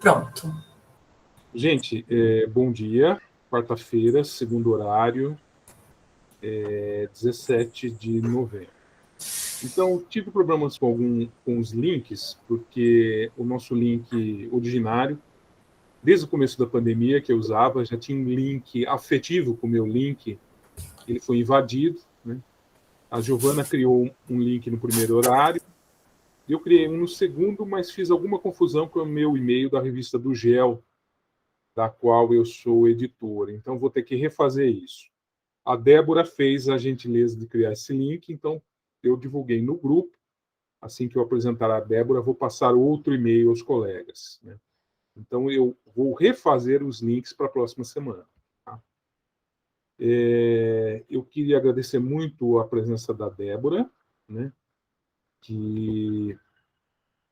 Pronto. Gente, bom dia. Quarta-feira, segundo horário, 17 de novembro. Então, tive problemas com os links, porque o nosso link originário, desde o começo da pandemia que eu usava, já tinha um link afetivo com o meu link, ele foi invadido, né? A Giovana criou um link no primeiro horário, eu criei um no segundo, mas fiz alguma confusão com o meu e-mail da revista do GEL, da qual eu sou editor. Então, vou ter que refazer isso. A Débora fez a gentileza de criar esse link, então eu divulguei no grupo. Assim que eu apresentar a Débora, vou passar outro e-mail aos colegas, né? Então, eu vou refazer os links para a próxima semana. Tá? Eu queria agradecer muito a presença da Débora, né, que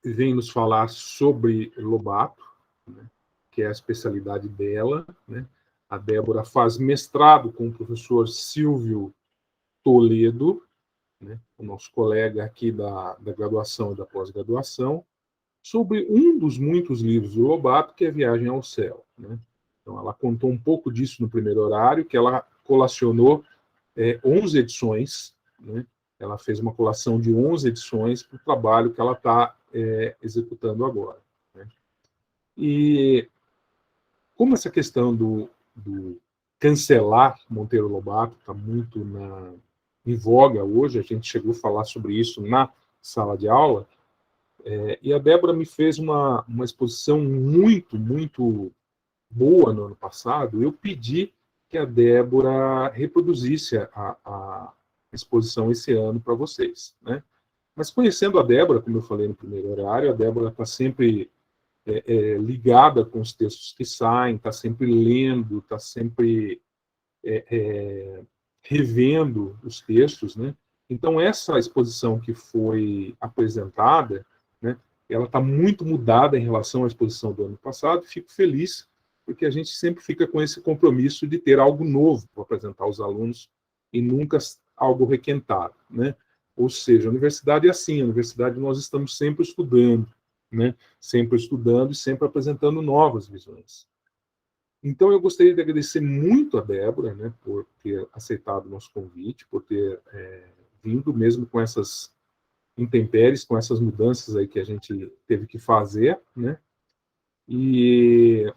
vem nos falar sobre Lobato, né, que é a especialidade dela, né? A Débora faz mestrado com o professor Silvio Toledo, né, o nosso colega aqui da graduação e da pós-graduação, sobre um dos muitos livros do Lobato, que é Viagem ao Céu, né? Então, ela contou um pouco disso no primeiro horário, que ela colacionou 11 edições, né? Ela fez uma colação de 11 edições para o trabalho que ela está executando agora, né? E como essa questão do cancelar Monteiro Lobato está muito em voga hoje, a gente chegou a falar sobre isso na sala de aula, e a Débora me fez uma exposição muito, muito boa no ano passado. Eu pedi que a Débora reproduzisse a exposição esse ano para vocês, né? Mas conhecendo a Débora, como eu falei no primeiro horário, a Débora está sempre ligada com os textos que saem, está sempre lendo, está sempre revendo os textos, né? Então, essa exposição que foi apresentada, né, ela está muito mudada em relação à exposição do ano passado. Fico feliz, porque a gente sempre fica com esse compromisso de ter algo novo para apresentar aos alunos e nunca algo requentado, né? Ou seja, a universidade é assim, a universidade nós estamos sempre estudando, né? Sempre estudando e sempre apresentando novas visões. Então, eu gostaria de agradecer muito a Débora, né, por ter aceitado o nosso convite, por ter vindo mesmo com essas intempéries, com essas mudanças aí que a gente teve que fazer, né? E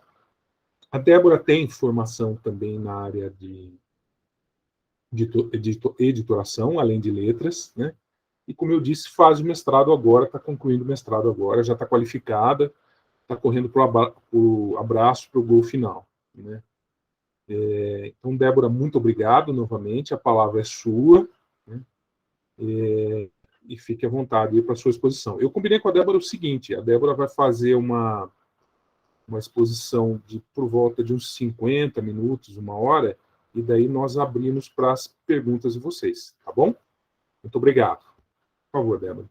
a Débora tem formação também na área de editoração, além de letras, né? E, como eu disse, faz o mestrado agora, está concluindo o mestrado agora, já está qualificada, está correndo para o abraço, para o gol final, né? Então, Débora, muito obrigado novamente, a palavra é sua, né? E fique à vontade para a sua exposição. Eu combinei com a Débora o seguinte: a Débora vai fazer uma exposição de por volta de uns 50 minutos, uma hora, e daí nós abrimos para as perguntas de vocês, tá bom? Muito obrigado. Por favor, Débora.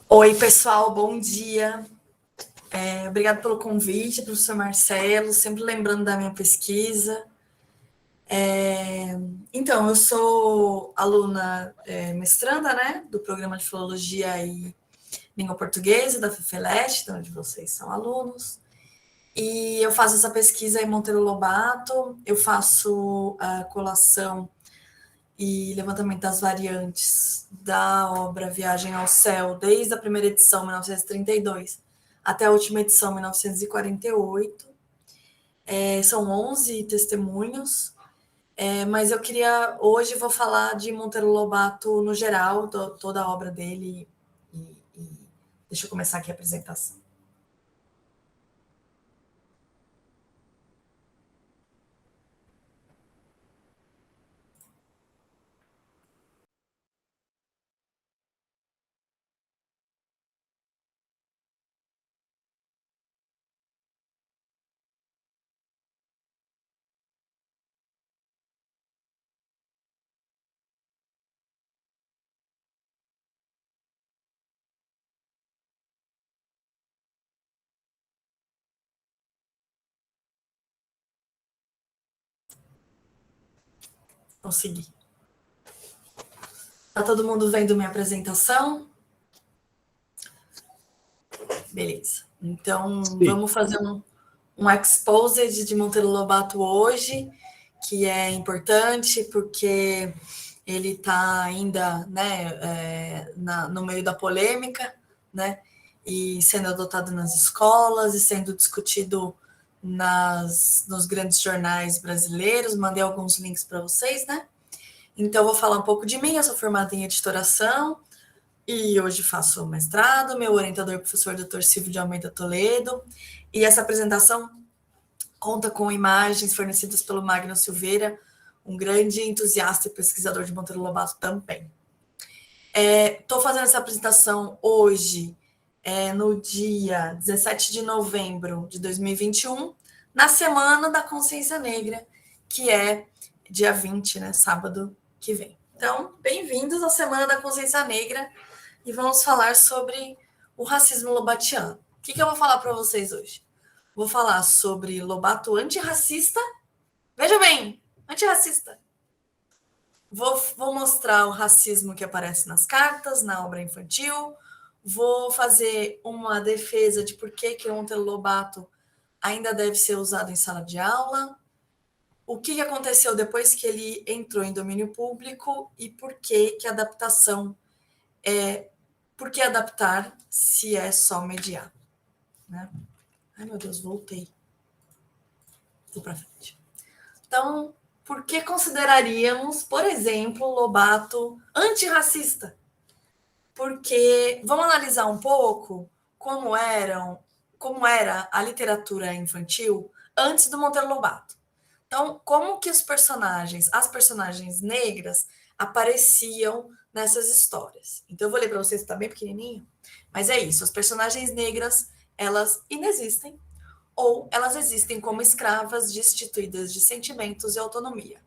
Oi, pessoal, bom dia. Obrigada pelo convite, professor Marcelo, sempre lembrando da minha pesquisa. Então, eu sou aluna mestranda, né, do programa de Filologia e Língua Portuguesa da FEFELESTE, onde vocês são alunos, e eu faço essa pesquisa em Monteiro Lobato, eu faço a colação e levantamento das variantes da obra Viagem ao Céu, desde a primeira edição, 1932, até a última edição, 1948. São 11 testemunhos, mas eu queria, hoje vou falar de Monteiro Lobato no geral, toda a obra dele, e deixa eu começar aqui a apresentação. Consegui. Está todo mundo vendo minha apresentação? Beleza. Então, Sim. vamos fazer um exposed de Monteiro Lobato hoje, que é importante porque ele está ainda, né, no meio da polêmica, né, e sendo adotado nas escolas e sendo discutido nos grandes jornais brasileiros. Mandei alguns links para vocês, né? Então, eu vou falar um pouco de mim. Eu sou formada em editoração e hoje faço mestrado. Meu orientador é o professor Dr. Silvio de Almeida Toledo. E essa apresentação conta com imagens fornecidas pelo Magno Silveira, um grande entusiasta e pesquisador de Monteiro Lobato também. Estou fazendo essa apresentação hoje, no dia 17 de novembro de 2021, na Semana da Consciência Negra, que é dia 20, né, sábado que vem. Então, bem-vindos à Semana da Consciência Negra e vamos falar sobre o racismo lobatiano. O que eu vou falar para vocês hoje? Vou falar sobre Lobato antirracista. Veja bem, antirracista. Vou mostrar o racismo que aparece nas cartas, na obra infantil. Vou fazer uma defesa de por que o Monteiro Lobato ainda deve ser usado em sala de aula. O que aconteceu depois que ele entrou em domínio público e por que a adaptação por que adaptar se é só mediar, né? Ai, meu Deus, voltei. Vou para frente. Então, por que consideraríamos, por exemplo, Lobato antirracista? Porque vamos analisar um pouco como era a literatura infantil antes do Monteiro Lobato. Então, como que as personagens negras apareciam nessas histórias? Então, eu vou ler para vocês, está bem pequenininho, mas é isso. As personagens negras, elas inexistem ou elas existem como escravas destituídas de sentimentos e autonomia.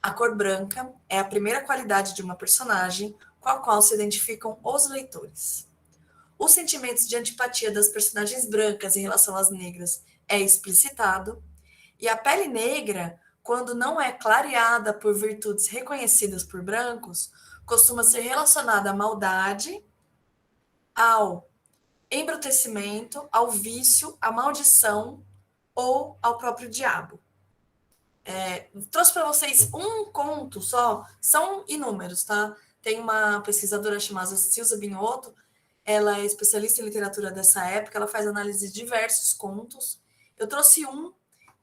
A cor branca é a primeira qualidade de uma personagem com a qual se identificam os leitores. Os sentimentos de antipatia das personagens brancas em relação às negras é explicitado, e a pele negra, quando não é clareada por virtudes reconhecidas por brancos, costuma ser relacionada à maldade, ao embrutecimento, ao vício, à maldição ou ao próprio diabo. Trouxe para vocês um conto só, são inúmeros, tá? Tem uma pesquisadora chamada Silza Binotto, ela é especialista em literatura dessa época, ela faz análise de diversos contos. Eu trouxe um,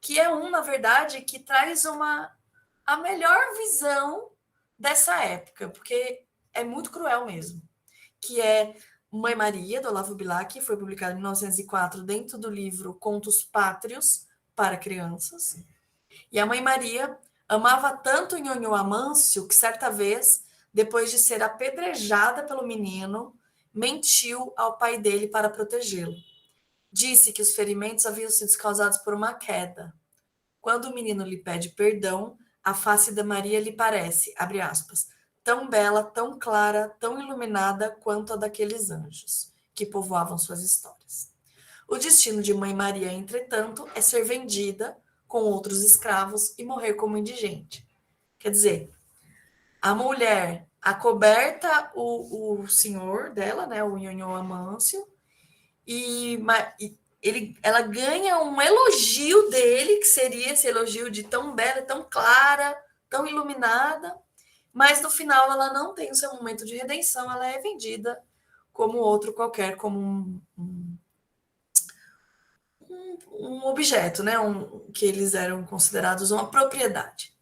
que é na verdade, que traz a melhor visão dessa época, porque é muito cruel mesmo, que é Mãe Maria, do Olavo Bilac, que foi publicado em 1904 dentro do livro Contos Pátrios para Crianças. E a Mãe Maria amava tanto Nhonhô Amâncio que certa vez, depois de ser apedrejada pelo menino, mentiu ao pai dele para protegê-lo. Disse que os ferimentos haviam sido causados por uma queda. Quando o menino lhe pede perdão, a face da Maria lhe parece, abre aspas, tão bela, tão clara, tão iluminada quanto a daqueles anjos que povoavam suas histórias. O destino de Mãe Maria, entretanto, é ser vendida com outros escravos e morrer como indigente. Quer dizer, a mulher acoberta o senhor dela, né, o Nhonhô Amâncio, ela ganha um elogio dele, que seria esse elogio de tão bela, tão clara, tão iluminada, mas no final ela não tem o seu momento de redenção, ela é vendida como outro qualquer, como um objeto, né? Que eles eram considerados uma propriedade.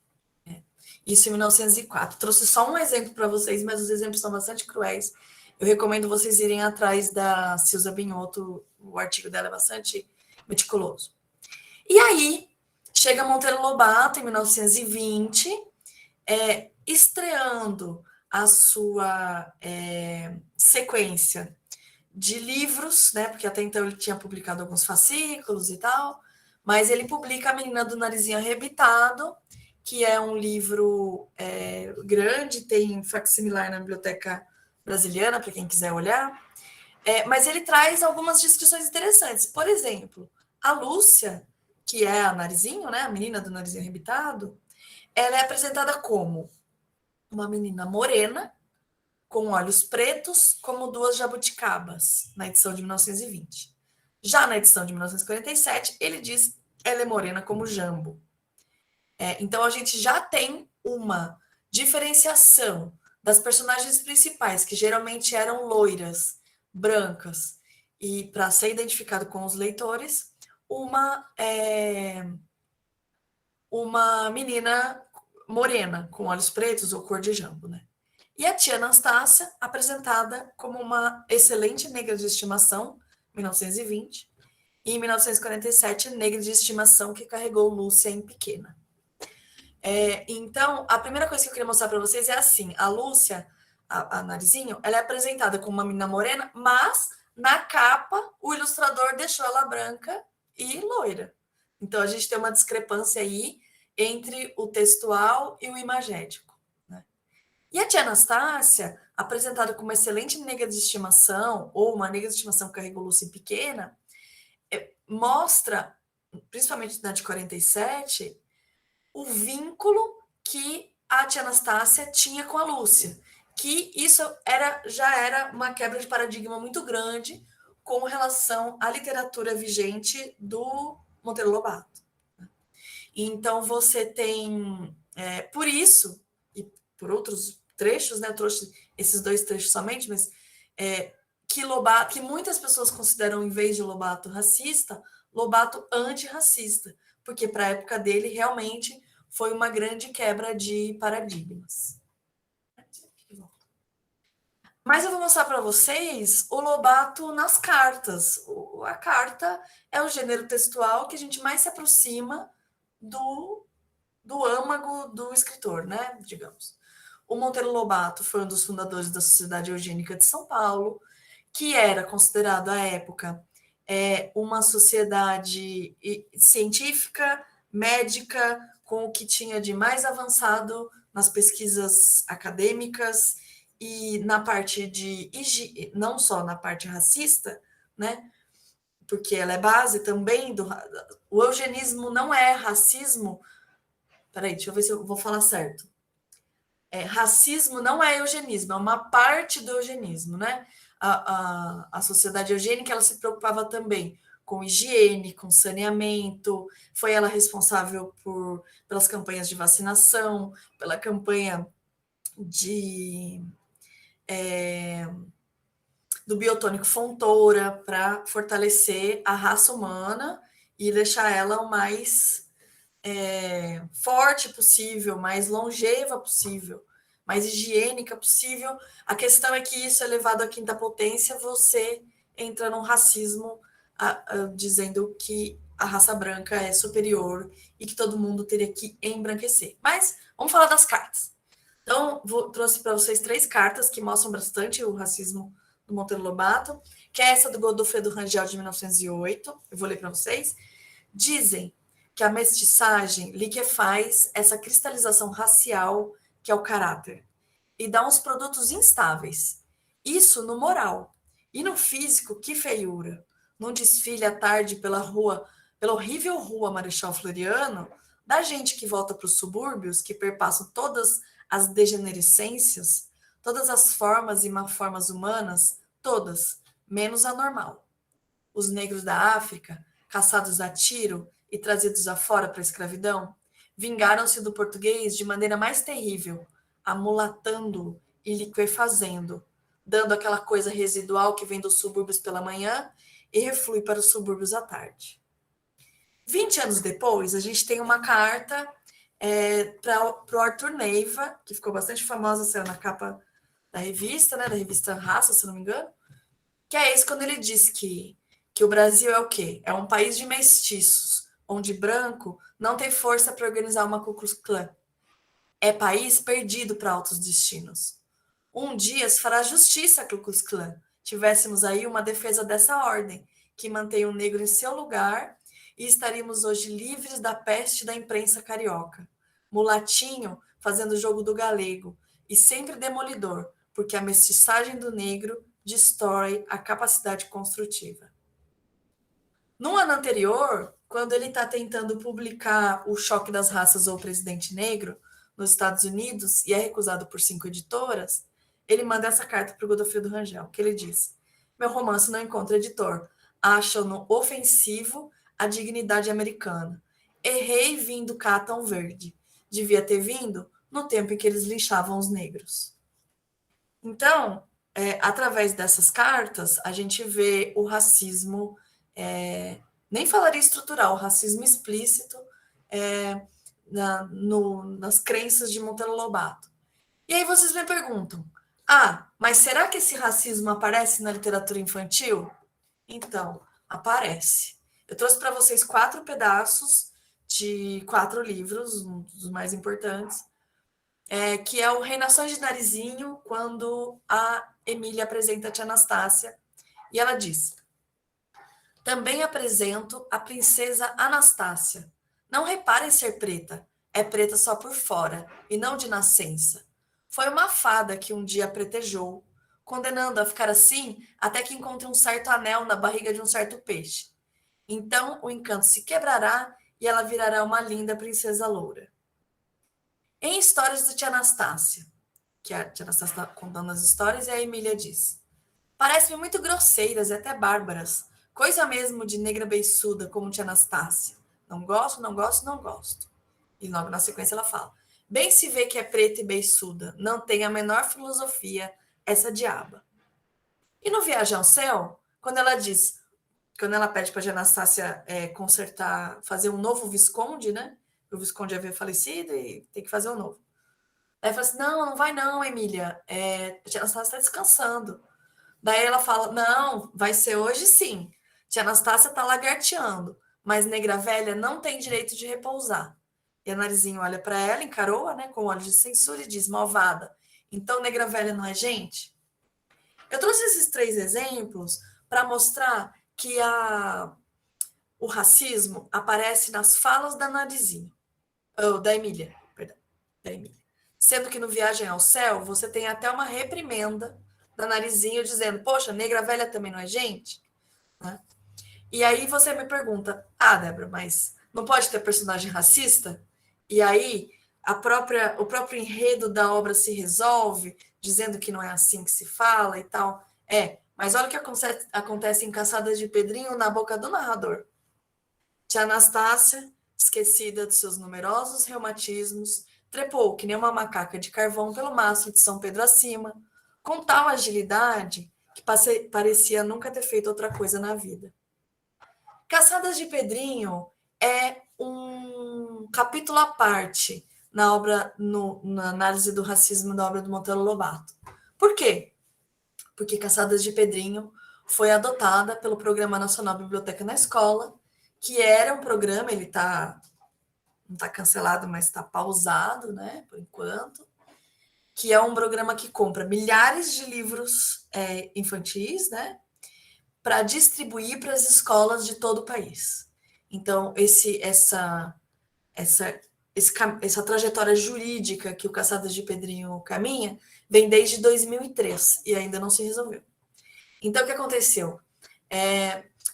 Isso em 1904. Trouxe só um exemplo para vocês, mas os exemplos são bastante cruéis. Eu recomendo vocês irem atrás da Silza Binotto, o artigo dela é bastante meticuloso. E aí, chega Monteiro Lobato, em 1920, estreando a sua sequência de livros, né? Porque até então ele tinha publicado alguns fascículos e tal, mas ele publica A Menina do Narizinho Arrebitado, que é um livro grande, tem facsimilar na Biblioteca Brasiliana, para quem quiser olhar, mas ele traz algumas descrições interessantes. Por exemplo, a Lúcia, que é a Narizinho, né? A menina do Narizinho Arrebitado, ela é apresentada como uma menina morena, com olhos pretos como duas jabuticabas, na edição de 1920. Já na edição de 1947, ele diz ela é morena como jambo. Então, a gente já tem uma diferenciação das personagens principais, que geralmente eram loiras, brancas, e para ser identificado com os leitores, uma menina morena, com olhos pretos ou cor de jambo, né? E a tia Anastácia, apresentada como uma excelente negra de estimação, 1920, e em 1947, negra de estimação que carregou Lúcia em pequena. Então, a primeira coisa que eu queria mostrar para vocês é assim, a Lúcia, a Narizinho, ela é apresentada como uma menina morena, mas na capa o ilustrador deixou ela branca e loira. Então, a gente tem uma discrepância aí entre o textual e o imagético, né? E a tia Anastácia, apresentada como uma excelente negra de estimação, ou uma negra de estimação que carregou Lúcia pequena, mostra, principalmente na de 47, o vínculo que a tia Anastácia tinha com a Lúcia, que isso já era uma quebra de paradigma muito grande com relação à literatura vigente do Monteiro Lobato. Então, você tem, por isso, e por outros trechos, né, eu trouxe esses 2 trechos somente, mas que muitas pessoas consideram, em vez de Lobato racista, Lobato antirracista, porque para a época dele, realmente, foi uma grande quebra de paradigmas. Mas eu vou mostrar para vocês o Lobato nas cartas. A carta é o gênero textual que a gente mais se aproxima do âmago do escritor, né? Digamos. O Monteiro Lobato foi um dos fundadores da Sociedade Eugênica de São Paulo, que era considerado à época uma sociedade científica, médica, com o que tinha de mais avançado nas pesquisas acadêmicas e na parte não só na parte racista, né? Porque ela é base também o eugenismo não é racismo. Peraí, deixa eu ver se eu vou falar certo. Racismo não é eugenismo, é uma parte do eugenismo, né? A sociedade eugênica, ela se preocupava também com higiene, com saneamento, foi ela responsável pelas campanhas de vacinação, pela campanha do biotônico Fontoura, para fortalecer a raça humana e deixar ela o mais forte possível, mais longeva possível, mais higiênica possível. A questão é que isso é levado à quinta potência, você entra num racismo dizendo que a raça branca é superior e que todo mundo teria que embranquecer. Mas vamos falar das cartas. Então, trouxe para vocês 3 cartas que mostram bastante o racismo do Monteiro Lobato, que é essa do Godofredo Rangel, de 1908. Eu vou ler para vocês. Dizem que a mestiçagem liquefaz essa cristalização racial que é o caráter e dá uns produtos instáveis. Isso no moral. E no físico, que feiura. Num desfile à tarde pela horrível rua Marechal Floriano, da gente que volta para os subúrbios, que perpassam todas as degenerescências, todas as formas e má-formas humanas, todas, menos a normal. Os negros da África, caçados a tiro e trazidos afora para a escravidão, vingaram-se do português de maneira mais terrível, amulatando-o e liquefazendo, dando aquela coisa residual que vem dos subúrbios pela manhã e reflui para os subúrbios à tarde. 20 anos depois, a gente tem uma carta para o Arthur Neiva, que ficou bastante famosa, saiu na capa da revista, né, da revista Raça, se não me engano, que é isso quando ele diz que o Brasil é o quê? É um país de mestiços, onde branco não tem força para organizar uma Ku Klux Klan. É país perdido para altos destinos. Um dia se fará justiça a Ku Klux Klan. Tivéssemos aí uma defesa dessa ordem, que mantém o negro em seu lugar, e estaríamos hoje livres da peste da imprensa carioca. Mulatinho fazendo o jogo do galego, e sempre demolidor, porque a mestiçagem do negro destrói a capacidade construtiva. No ano anterior, quando ele está tentando publicar O Choque das Raças ou O Presidente Negro nos Estados Unidos e é recusado por 5 editoras, ele manda essa carta para o Godofredo Rangel, que ele diz: meu romance não encontra editor. Acham-no ofensivo à dignidade americana. Errei vindo cá tão verde. Devia ter vindo no tempo em que eles linchavam os negros. Então, através dessas cartas, a gente vê o racismo, nem falaria estrutural, o racismo explícito nas crenças de Monteiro Lobato. E aí vocês me perguntam, mas será que esse racismo aparece na literatura infantil? Então, aparece. Eu trouxe para vocês 4 pedaços de 4 livros, um dos mais importantes, que é o Reinações de Narizinho, quando a Emília apresenta a tia Anastácia, e ela diz: também apresento a princesa Anastácia. Não repare em ser preta, é preta só por fora, e não de nascença. Foi uma fada que um dia a pretejou, condenando a ficar assim até que encontre um certo anel na barriga de um certo peixe. Então o encanto se quebrará e ela virará uma linda princesa loura. Em Histórias da Tia Anastácia, que a tia Anastácia está contando as histórias, e a Emília diz: parece-me muito grosseiras e até bárbaras, coisa mesmo de negra beiçuda como tia Anastácia. Não gosto, não gosto, não gosto. E logo na sequência ela fala: bem se vê que é preta e beiçuda, não tem a menor filosofia, essa diaba. E no Viagem ao Céu, quando ela pede para a Anastácia consertar, fazer um novo Visconde, né? O Visconde havia falecido e tem que fazer um novo. Aí ela fala assim: não, não vai não, Emília. A tia Anastácia está descansando. Daí ela fala: não, vai ser hoje sim. Tia Anastácia está lagarteando, mas negra velha não tem direito de repousar. E a Narizinho olha para ela, encarou-a, né, com olhos de censura e diz: malvada, então negra velha não é gente? Eu trouxe esses 3 exemplos para mostrar que o racismo aparece nas falas da Narizinho, ou da Emília, perdão, da Emília. Sendo que no Viagem ao Céu, você tem até uma reprimenda da Narizinho dizendo: poxa, negra velha também não é gente? Né? E aí você me pergunta: Débora, mas não pode ter personagem racista? E aí o próprio enredo da obra se resolve dizendo que não é assim que se fala e tal. Mas olha o que acontece em Caçadas de Pedrinho na boca do narrador. Tia Anastácia, esquecida de seus numerosos reumatismos, trepou que nem uma macaca de carvão pelo mastro de São Pedro acima, com tal agilidade que parecia nunca ter feito outra coisa na vida. Caçadas de Pedrinho é um capítulo à parte na obra, na análise do racismo da obra do Monteiro Lobato. Por quê? Porque Caçadas de Pedrinho foi adotada pelo Programa Nacional Biblioteca na Escola, que era um programa, ele não está cancelado, mas está pausado, né, por enquanto, que é um programa que compra milhares de livros infantis, né, para distribuir para as escolas de todo o país. Então, essa trajetória jurídica que o Caçadas de Pedrinho caminha vem desde 2003 e ainda não se resolveu. Então, o que aconteceu?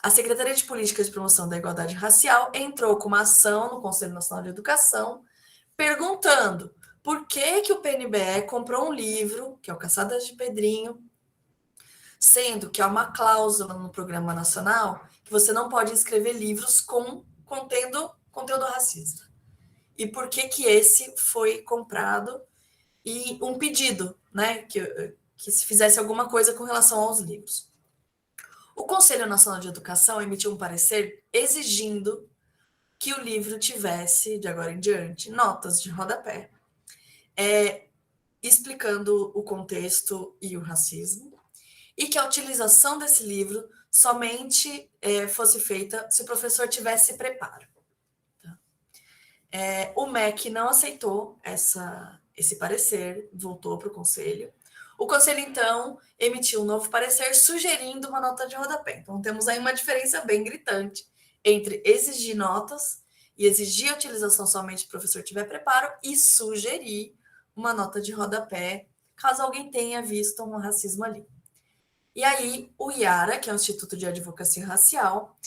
A Secretaria de Políticas de Promoção da Igualdade Racial entrou com uma ação no Conselho Nacional de Educação perguntando por que o PNBE comprou um livro, que é o Caçadas de Pedrinho, sendo que há uma cláusula no Programa Nacional que você não pode escrever livros contendo conteúdo racista. E por que esse foi comprado e um pedido, né, que se fizesse alguma coisa com relação aos livros. O Conselho Nacional de Educação emitiu um parecer exigindo que o livro tivesse, de agora em diante, notas de rodapé, explicando o contexto e o racismo, e que a utilização desse livro somente fosse feita se o professor tivesse preparo. Tá? O MEC não aceitou esse parecer, voltou para o Conselho. O Conselho, então, emitiu um novo parecer sugerindo uma nota de rodapé. Então, temos aí uma diferença bem gritante entre exigir notas e exigir a utilização somente se o professor tiver preparo e sugerir uma nota de rodapé, caso alguém tenha visto um racismo ali. E aí, o IARA, que é o Instituto de Advocacia Racial,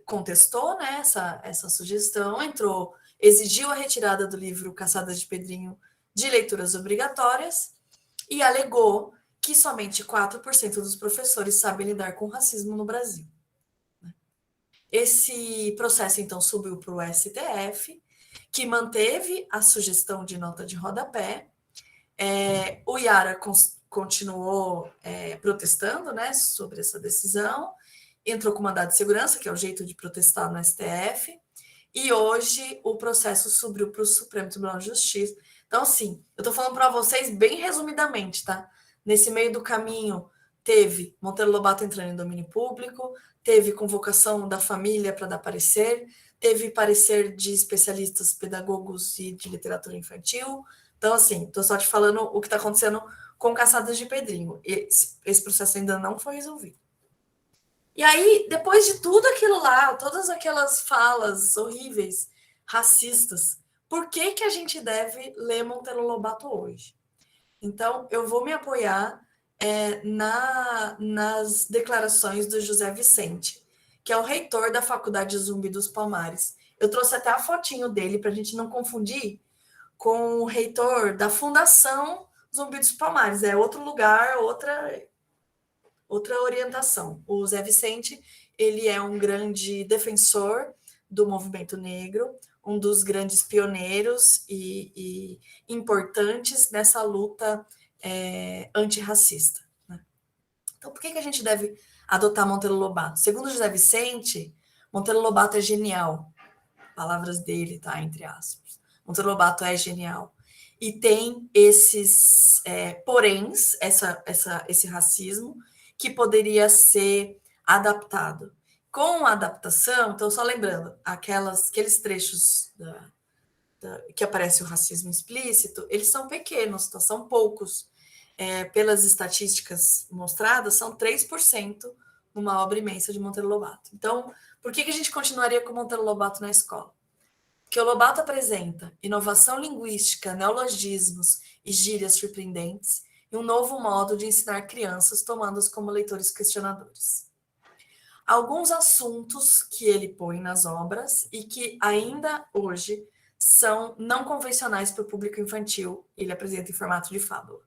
contestou, né, essa sugestão, exigiu a retirada do livro Caçadas de Pedrinho de leituras obrigatórias, e alegou que somente 4% dos professores sabem lidar com racismo no Brasil. Esse processo, então, subiu para o STF, que manteve a sugestão de nota de rodapé. O Yara continuou protestando, né, sobre essa decisão, entrou com mandado de segurança, que é o jeito de protestar no STF, e hoje o processo subiu para o Supremo Tribunal de Justiça. Então, assim, eu estou falando para vocês bem resumidamente, tá? Nesse meio do caminho, teve Monteiro Lobato entrando em domínio público, teve convocação da família para dar parecer, teve parecer de especialistas pedagogos e de literatura infantil. Então, assim, estou só te falando o que está acontecendo com Caçadas de Pedrinho. Esse processo ainda não foi resolvido. E aí, depois de tudo aquilo lá, todas aquelas falas horríveis, racistas, por que que a gente deve ler Monteiro Lobato hoje? Então, eu vou me apoiar nas declarações do José Vicente, que é o reitor da Faculdade Zumbi dos Palmares. Eu trouxe até a fotinho dele para a gente não confundir com o reitor da Fundação Zumbi dos Palmares. É outro lugar, outra orientação. O Zé Vicente, ele é um grande defensor do movimento negro, um dos grandes pioneiros e importantes nessa luta antirracista. Né? Então, por que a gente deve adotar Monteiro Lobato? Segundo José Vicente, Monteiro Lobato é genial. Palavras dele, tá? Entre aspas. Monteiro Lobato é genial. E tem esses poréns, esse racismo, que poderia ser adaptado. Com a adaptação, então, só lembrando, aqueles trechos que aparece o racismo explícito, eles são pequenos, tá? São poucos. Pelas estatísticas mostradas, são 3% numa obra imensa de Monteiro Lobato. Então, por que a gente continuaria com Monteiro Lobato na escola? Porque o Lobato apresenta inovação linguística, neologismos e gírias surpreendentes e um novo modo de ensinar crianças, tomando-as como leitores questionadores. Alguns assuntos que ele põe nas obras e que ainda hoje são não convencionais para o público infantil, ele apresenta em formato de fábula,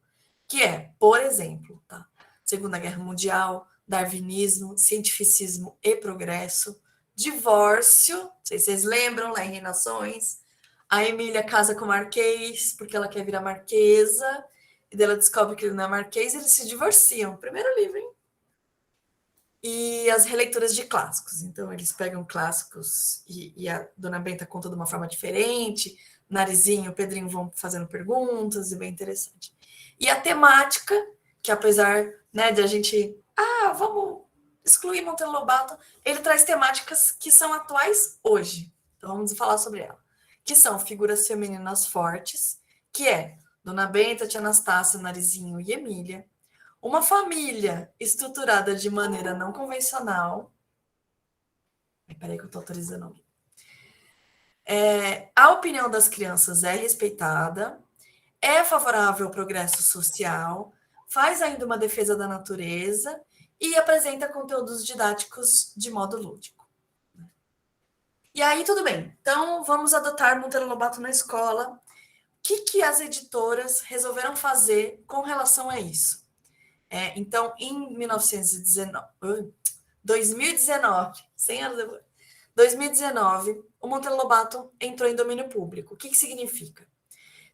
que é, por exemplo, tá? Segunda Guerra Mundial, darwinismo, cientificismo e progresso, divórcio, não sei se vocês lembram, lá em Reinações, a Emília casa com o Marquês, porque ela quer virar marquesa, e daí ela descobre que ele não é marquês, e eles se divorciam. Primeiro livro, hein? E as releituras de clássicos. Então, eles pegam clássicos e a Dona Benta conta de uma forma diferente, Narizinho, Pedrinho vão fazendo perguntas, e bem interessante. E a temática, que apesar, né, de a gente... vamos excluir Monteiro Lobato, ele traz temáticas que são atuais hoje. Então, vamos falar sobre ela. Que são figuras femininas fortes, que é Dona Benta, Tia Anastácia, Narizinho e Emília. Uma família estruturada de maneira não convencional. Peraí que eu estou autorizando. A opinião das crianças é respeitada, é favorável ao progresso social, faz ainda uma defesa da natureza e apresenta conteúdos didáticos de modo lúdico. E aí, tudo bem. Então, vamos adotar Monteiro Lobato na escola. O que as editoras resolveram fazer com relação a isso? Então, em 2019, 100 anos depois, 2019, o Monteiro Lobato entrou em domínio público. O que significa?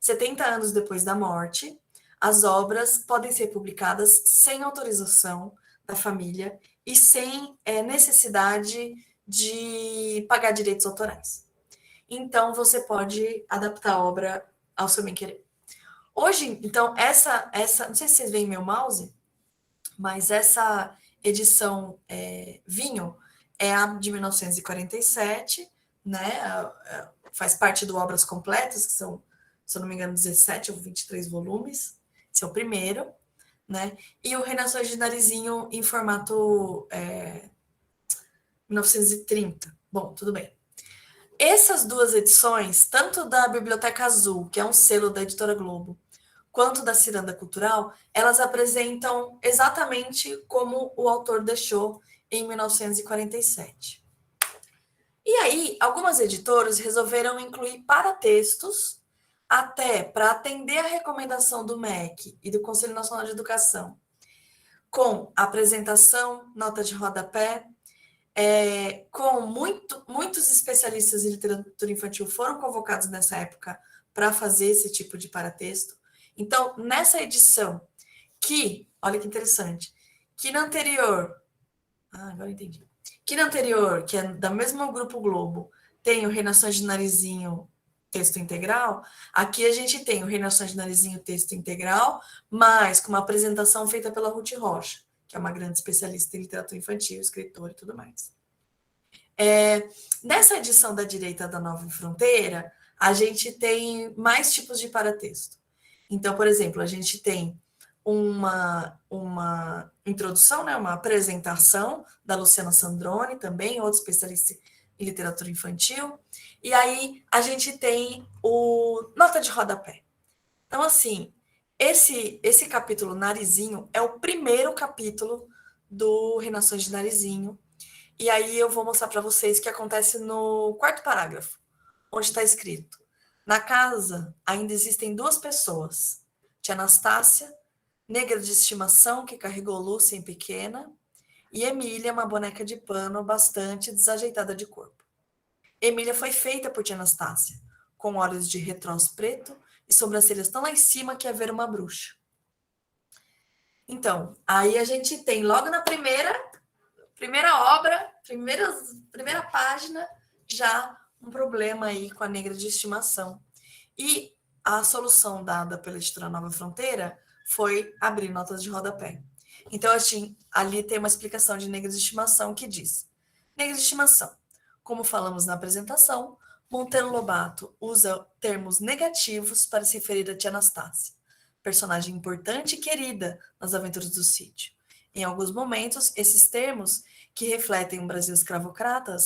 70 anos depois da morte, as obras podem ser publicadas sem autorização da família e sem necessidade de pagar direitos autorais. Então, você pode adaptar a obra ao seu bem-querer. Hoje, então, essa não sei se vocês veem meu mouse, mas essa edição vinho é a de 1947, né? Faz parte do Obras Completas, que são, se eu não me engano, 17 ou 23 volumes. Esse é o primeiro, né? E o Reinações de Narizinho em formato 1930. Bom, tudo bem. Essas duas edições, tanto da Biblioteca Azul, que é um selo da Editora Globo, quanto da Ciranda Cultural, elas apresentam exatamente como o autor deixou em 1947. E aí, algumas editoras resolveram incluir paratextos até para atender a recomendação do MEC e do Conselho Nacional de Educação, com apresentação, nota de rodapé, com muitos especialistas em literatura infantil foram convocados nessa época para fazer esse tipo de paratexto. Então, nessa edição, olha que interessante, que na anterior, agora entendi, que na anterior, que é da mesmo Grupo Globo, tem o Reinações de Narizinho texto integral, aqui a gente tem o Reinações de Narizinho texto integral, mas com uma apresentação feita pela Ruth Rocha, que é uma grande especialista em literatura infantil, escritora e tudo mais. Nessa edição da direita da Nova Fronteira, a gente tem mais tipos de paratexto. Então, por exemplo, a gente tem uma introdução, né, uma apresentação da Luciana Sandrone, também outra especialista em literatura infantil, e aí a gente tem o nota de rodapé. Então, assim, esse capítulo Narizinho é o primeiro capítulo do Reinações de Narizinho, e aí eu vou mostrar para vocês o que acontece no quarto parágrafo, onde está escrito: na casa ainda existem duas pessoas, tia Anastácia, negra de estimação que carregou Lúcia em pequena, e Emília, uma boneca de pano bastante desajeitada de corpo. Emília foi feita por tia Anastácia, com olhos de retrós preto e sobrancelhas tão lá em cima que ia ver uma bruxa. Então, aí a gente tem logo na primeira obra, primeira página, já um problema aí com a negra de estimação. E a solução dada pela editora Nova Fronteira foi abrir notas de rodapé. Então, assim, ali tem uma explicação de negra de estimação que diz: negra de estimação. Como falamos na apresentação, Monteiro Lobato usa termos negativos para se referir a tia Anastácia, personagem importante e querida nas aventuras do sítio. Em alguns momentos, esses termos, que refletem um Brasil escravocrata,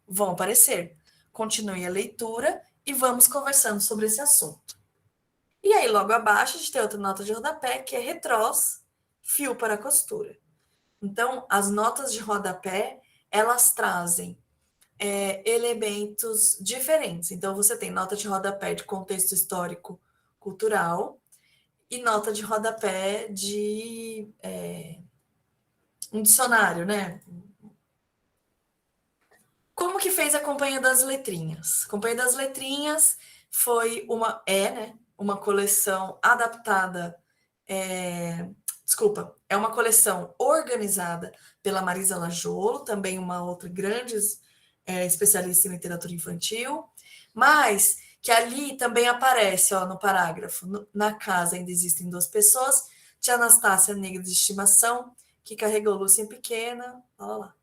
vão aparecer. Continue a leitura e vamos conversando sobre esse assunto. E aí, logo abaixo, a gente tem outra nota de rodapé, que é retrós, fio para costura. Então, as notas de rodapé, elas trazem elementos diferentes. Então, você tem nota de rodapé de contexto histórico cultural e nota de rodapé de um dicionário, né? Como que fez a Companhia das Letrinhas? A Companhia das Letrinhas foi uma coleção adaptada, é uma coleção organizada pela Marisa Lajolo, também uma outra grande especialista em literatura infantil, mas que ali também aparece, no parágrafo, na casa ainda existem duas pessoas, tia Anastácia, negra de estimação, que carregou Lúcia pequena, lá.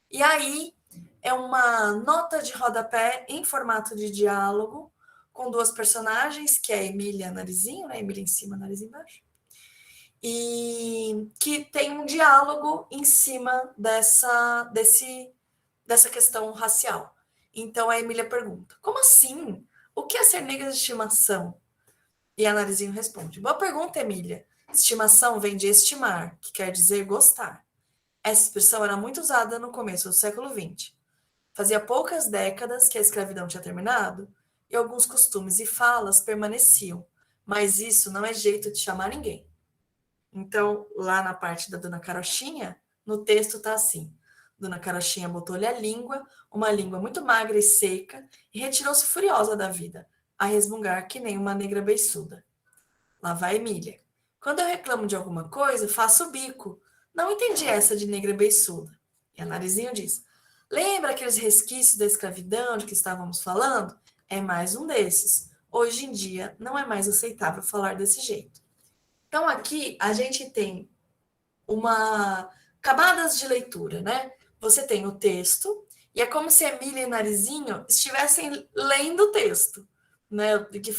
E aí é uma nota de rodapé em formato de diálogo, com duas personagens, que é a Emília Narizinho, né? Emília em cima, Nariz embaixo, e que tem um diálogo em cima dessa questão racial. Então a Emília pergunta: como assim? O que é ser negra de estimação? E a Narizinho responde: boa pergunta, Emília. Estimação vem de estimar, que quer dizer gostar. Essa expressão era muito usada no começo do século XX. Fazia poucas décadas que a escravidão tinha terminado e alguns costumes e falas permaneciam, mas isso não é jeito de chamar ninguém. Então, lá na parte da Dona Carochinha, no texto está assim: Dona Carochinha botou-lhe a língua, uma língua muito magra e seca, e retirou-se furiosa da vida, a resmungar que nem uma negra beiçuda. Lá vai Emília. Quando eu reclamo de alguma coisa, faço o bico. Não entendi essa de negra beiçuda. E a Narizinho diz: lembra aqueles resquícios da escravidão de que estávamos falando? É mais um desses. Hoje em dia, não é mais aceitável falar desse jeito. Então, aqui a gente tem camadas de leitura, né? Você tem o texto, e é como se Emília e Narizinho estivessem lendo o texto, né? Que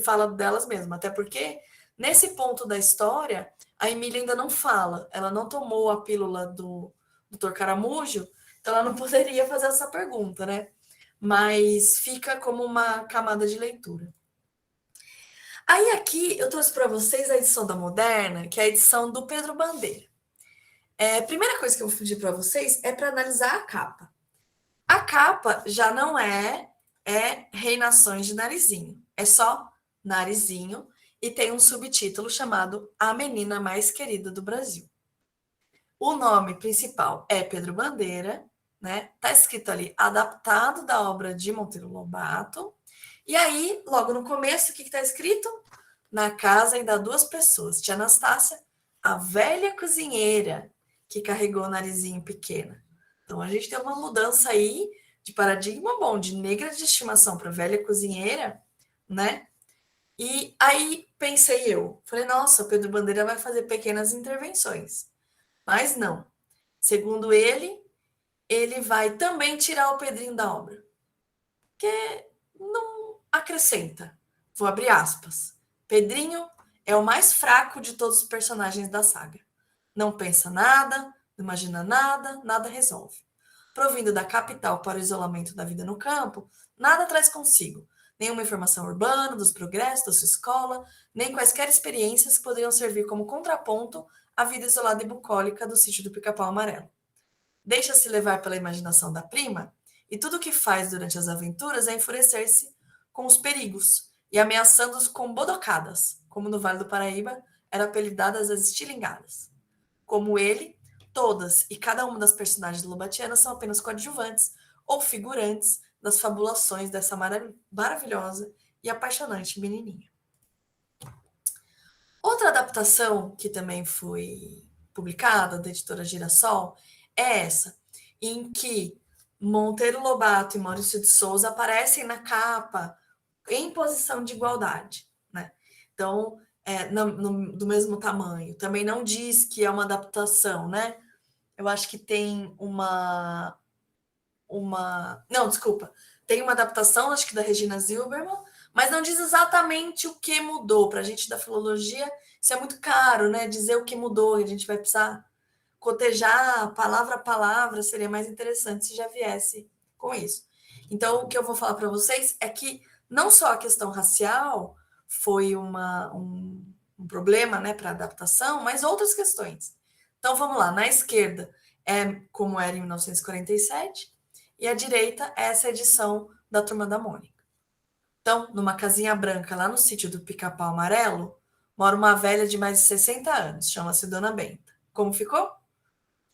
fala delas mesmas. Até porque, nesse ponto da história, a Emília ainda não fala, ela não tomou a pílula do Dr. Caramujo, então ela não poderia fazer essa pergunta, né? Mas fica como uma camada de leitura. Aí aqui eu trouxe para vocês a edição da Moderna, que é a edição do Pedro Bandeira. A primeira coisa que eu vou pedir para vocês é para analisar a capa. A capa já não é é Reinações de Narizinho. É só Narizinho e tem um subtítulo chamado A Menina Mais Querida do Brasil. O nome principal é Pedro Bandeira, né? Tá escrito ali, adaptado da obra de Monteiro Lobato. E aí, logo no começo, o que está escrito? Na casa ainda há duas pessoas. Tia Anastácia, a velha cozinheira, que carregou o narizinho pequena. Então, a gente tem uma mudança aí de paradigma bom, de negra de estimação para velha cozinheira, né? E aí pensei eu, falei, nossa, Pedro Bandeira vai fazer pequenas intervenções. Mas não. Segundo ele, ele vai também tirar o Pedrinho da obra, que não acrescenta. Vou abrir aspas. Pedrinho é o mais fraco de todos os personagens da saga. Não pensa nada, não imagina nada, nada resolve. Provindo da capital para o isolamento da vida no campo, nada traz consigo nenhuma informação urbana dos progressos da sua escola, nem quaisquer experiências que poderiam servir como contraponto à vida isolada e bucólica do sítio do Pica-Pau Amarelo. Deixa-se levar pela imaginação da prima, e tudo o que faz durante as aventuras é enfurecer-se com os perigos e ameaçando-os com bodocadas, como no Vale do Paraíba eram apelidadas as estilingadas. Como ele, todas e cada uma das personagens do Lobatiana são apenas coadjuvantes ou figurantes das fabulações dessa maravilhosa e apaixonante menininha. Outra adaptação que também foi publicada, da editora Girassol, é essa, em que Monteiro Lobato e Maurício de Souza aparecem na capa em posição de igualdade, né? Então, do mesmo tamanho. Também não diz que é uma adaptação, né? Eu acho que tem não, desculpa. Tem uma adaptação, acho que da Regina Zilberman, mas não diz exatamente o que mudou. Para a gente da filologia, isso é muito caro, né? Dizer o que mudou, a gente vai precisar cotejar palavra a palavra, seria mais interessante se já viesse com isso. Então, o que eu vou falar para vocês é que não só a questão racial foi um problema, né, para adaptação, mas outras questões. Então, vamos lá. Na esquerda é como era em 1947, e à direita é essa edição da Turma da Mônica. Então, numa casinha branca lá no sítio do Pica-Pau Amarelo, mora uma velha de mais de 60 anos, chama-se Dona Benta. Como ficou?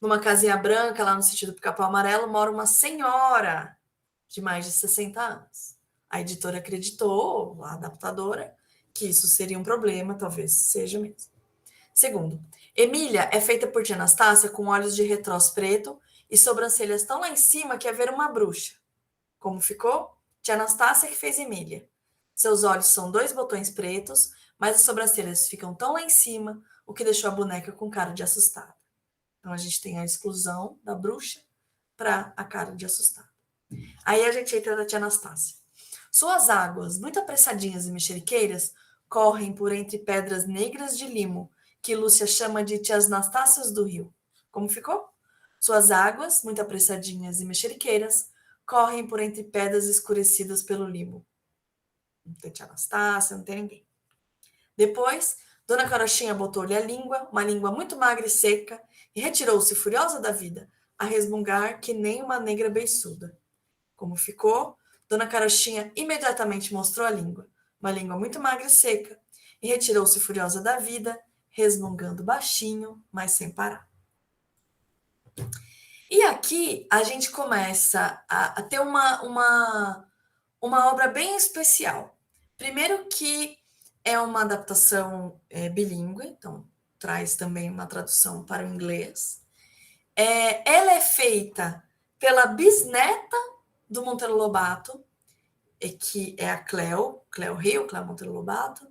Numa casinha branca lá no sítio do Pica-Pau Amarelo mora uma senhora de mais de 60 anos. A editora acreditou, a adaptadora, que isso seria um problema, talvez seja mesmo. Segundo, Emília é feita por tia Anastácia com olhos de retrós preto e sobrancelhas tão lá em cima que é ver uma bruxa. Como ficou? Tia Anastácia que fez Emília. Seus olhos são 2 botões pretos, mas as sobrancelhas ficam tão lá em cima, o que deixou a boneca com cara de assustada. Então a gente tem a exclusão da bruxa para a cara de assustada. Aí a gente entra na tia Anastácia. Suas águas, muito apressadinhas e mexeriqueiras, correm por entre pedras negras de limo, que Lúcia chama de tias Anastácias do Rio. Como ficou? Suas águas, muito apressadinhas e mexeriqueiras, correm por entre pedras escurecidas pelo limo. Não tem tia Anastácia, não tem ninguém. Depois, Dona Carochinha botou-lhe a língua, uma língua muito magra e seca, e retirou-se furiosa da vida, a resmungar que nem uma negra beiçuda. Como ficou? Dona Carochinha imediatamente mostrou a língua, uma língua muito magra e seca, e retirou-se furiosa da vida, resmungando baixinho, mas sem parar. E aqui a gente começa a ter uma obra bem especial. Primeiro que é uma adaptação bilíngue, então traz também uma tradução para o inglês. Ela é feita pela bisneta do Monteiro Lobato, que é a Cleo Rio, Cleo Monteiro Lobato,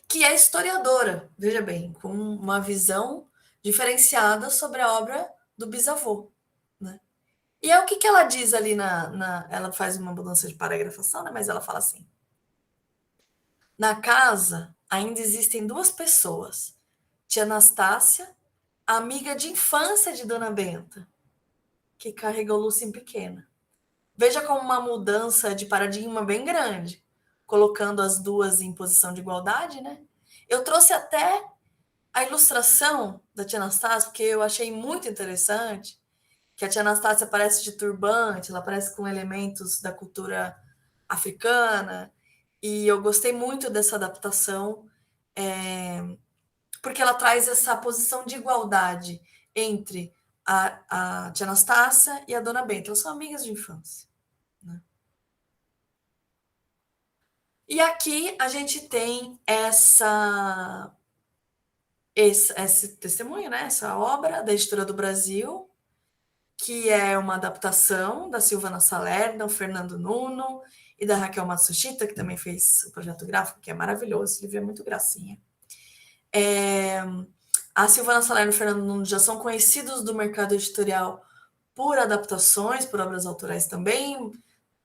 que é historiadora, veja bem, com uma visão diferenciada sobre a obra do bisavô, né? E é o que ela diz ali ela faz uma mudança de paragrafação, né? Mas ela fala assim: na casa ainda existem 2 pessoas, tia Anastácia, amiga de infância de Dona Benta, que carregou Lúcia pequena. Veja como uma mudança de paradigma bem grande, colocando as duas em posição de igualdade, né? Eu trouxe até a ilustração da tia Anastácia, porque eu achei muito interessante, que a tia Anastácia aparece de turbante, ela aparece com elementos da cultura africana, e eu gostei muito dessa adaptação, porque ela traz essa posição de igualdade entre a tia Anastácia e a dona Benta. Elas são amigas de infância. Né? E aqui a gente tem esse testemunho, né? Essa obra da Editora do Brasil, que é uma adaptação da Silvana Salerno, Fernando Nuno e da Raquel Matsushita, que também fez o projeto gráfico, que é maravilhoso, esse livro é muito gracinha. A Silvana Salerno e o Fernando Nuno já são conhecidos do mercado editorial por adaptações, por obras autorais também,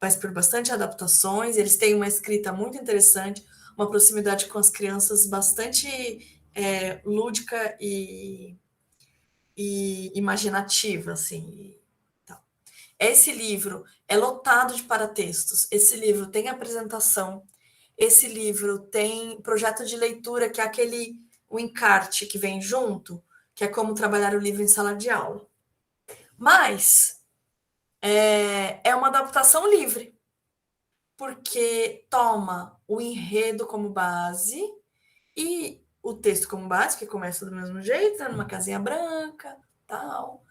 mas por bastante adaptações. Eles têm uma escrita muito interessante, uma proximidade com as crianças bastante lúdica e imaginativa, assim. Esse livro é lotado de paratextos. Esse livro tem apresentação. Esse livro tem projeto de leitura, que é o encarte que vem junto, que é como trabalhar o livro em sala de aula. Mas é uma adaptação livre, porque toma o enredo como base e o texto como base, que começa do mesmo jeito, né, numa casinha branca, tal.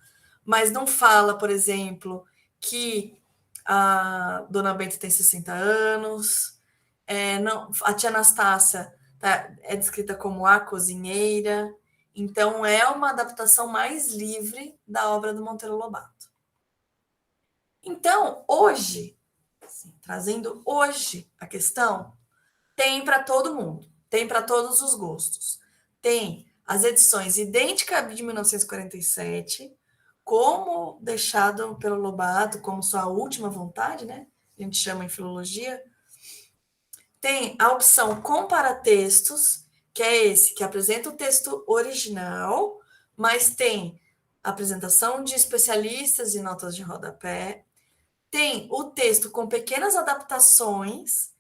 Mas não fala, por exemplo, que a Dona Benta tem 60 anos, não, a tia Anastácia é descrita como a cozinheira, então é uma adaptação mais livre da obra do Monteiro Lobato. Então, hoje, assim, trazendo hoje a questão, tem para todo mundo, tem para todos os gostos. Tem as edições idênticas de 1947, como deixado pelo Lobato, como sua última vontade, né? A gente chama em filologia. Tem a opção comparatextos, que é esse, que apresenta o texto original, mas tem apresentação de especialistas e notas de rodapé. Tem o texto com pequenas adaptações,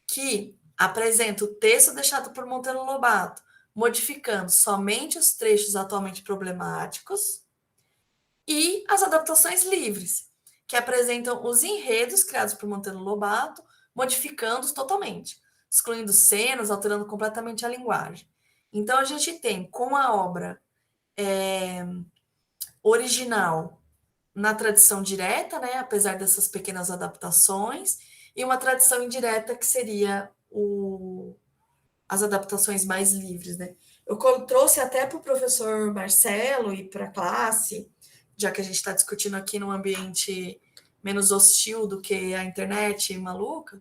que apresenta o texto deixado por Monteiro Lobato, modificando somente os trechos atualmente problemáticos, e as adaptações livres, que apresentam os enredos criados por Monteiro Lobato, modificando-os totalmente, excluindo cenas, alterando completamente a linguagem. Então, a gente tem, com a obra original na tradição direta, né, apesar dessas pequenas adaptações, e uma tradição indireta, que seria as adaptações mais livres. Né? Eu trouxe até para o professor Marcelo e para a classe, já que a gente está discutindo aqui num ambiente menos hostil do que a internet maluca,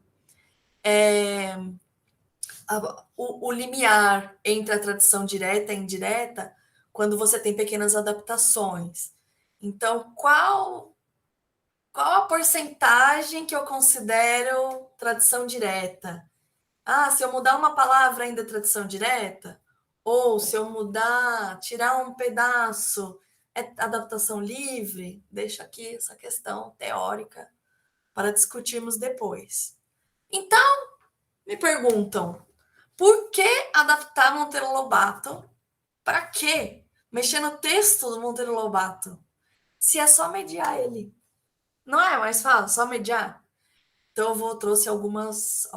o limiar entre a tradição direta e indireta, quando você tem pequenas adaptações. Então, qual a porcentagem que eu considero tradição direta? Se eu mudar uma palavra, ainda é tradição direta? Ou se eu mudar, tirar um pedaço, é adaptação livre? Deixo aqui essa questão teórica para discutirmos depois. Então, me perguntam, por que adaptar Monteiro Lobato? Para quê? Mexer no texto do Monteiro Lobato? Se é só mediar ele. Não é mais fácil, só mediar? Então, trouxe algumas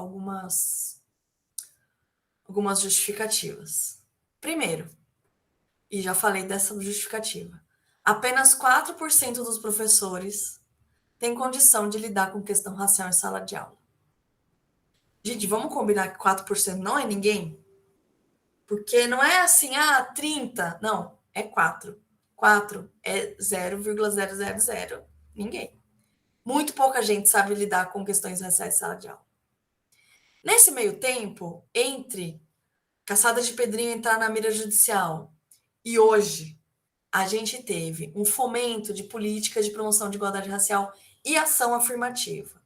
justificativas. Primeiro, e já falei dessa justificativa, apenas 4% dos professores têm condição de lidar com questão racial em sala de aula. Gente, vamos combinar que 4% não é ninguém? Porque não é assim, 30%. Não, é 4%. 4 é 0,000 ninguém. Muito pouca gente sabe lidar com questões raciais em sala de aula. Nesse meio tempo, entre Caçada de Pedrinho entrar na mira judicial e hoje a gente teve um fomento de políticas de promoção de igualdade racial e ação afirmativa.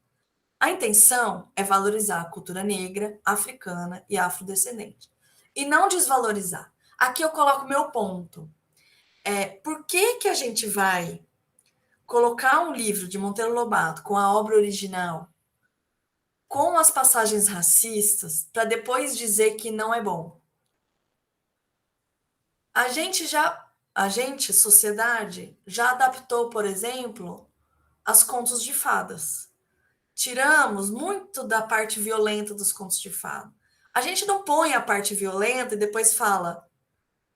A intenção é valorizar a cultura negra, africana e afrodescendente. E não desvalorizar. Aqui eu coloco meu ponto. Por que a gente vai colocar um livro de Monteiro Lobato com a obra original, com as passagens racistas, para depois dizer que não é bom? A gente já a gente, sociedade, já adaptou, por exemplo, as contos de fadas. Tiramos muito da parte violenta dos contos de fada. A gente não põe a parte violenta e depois fala: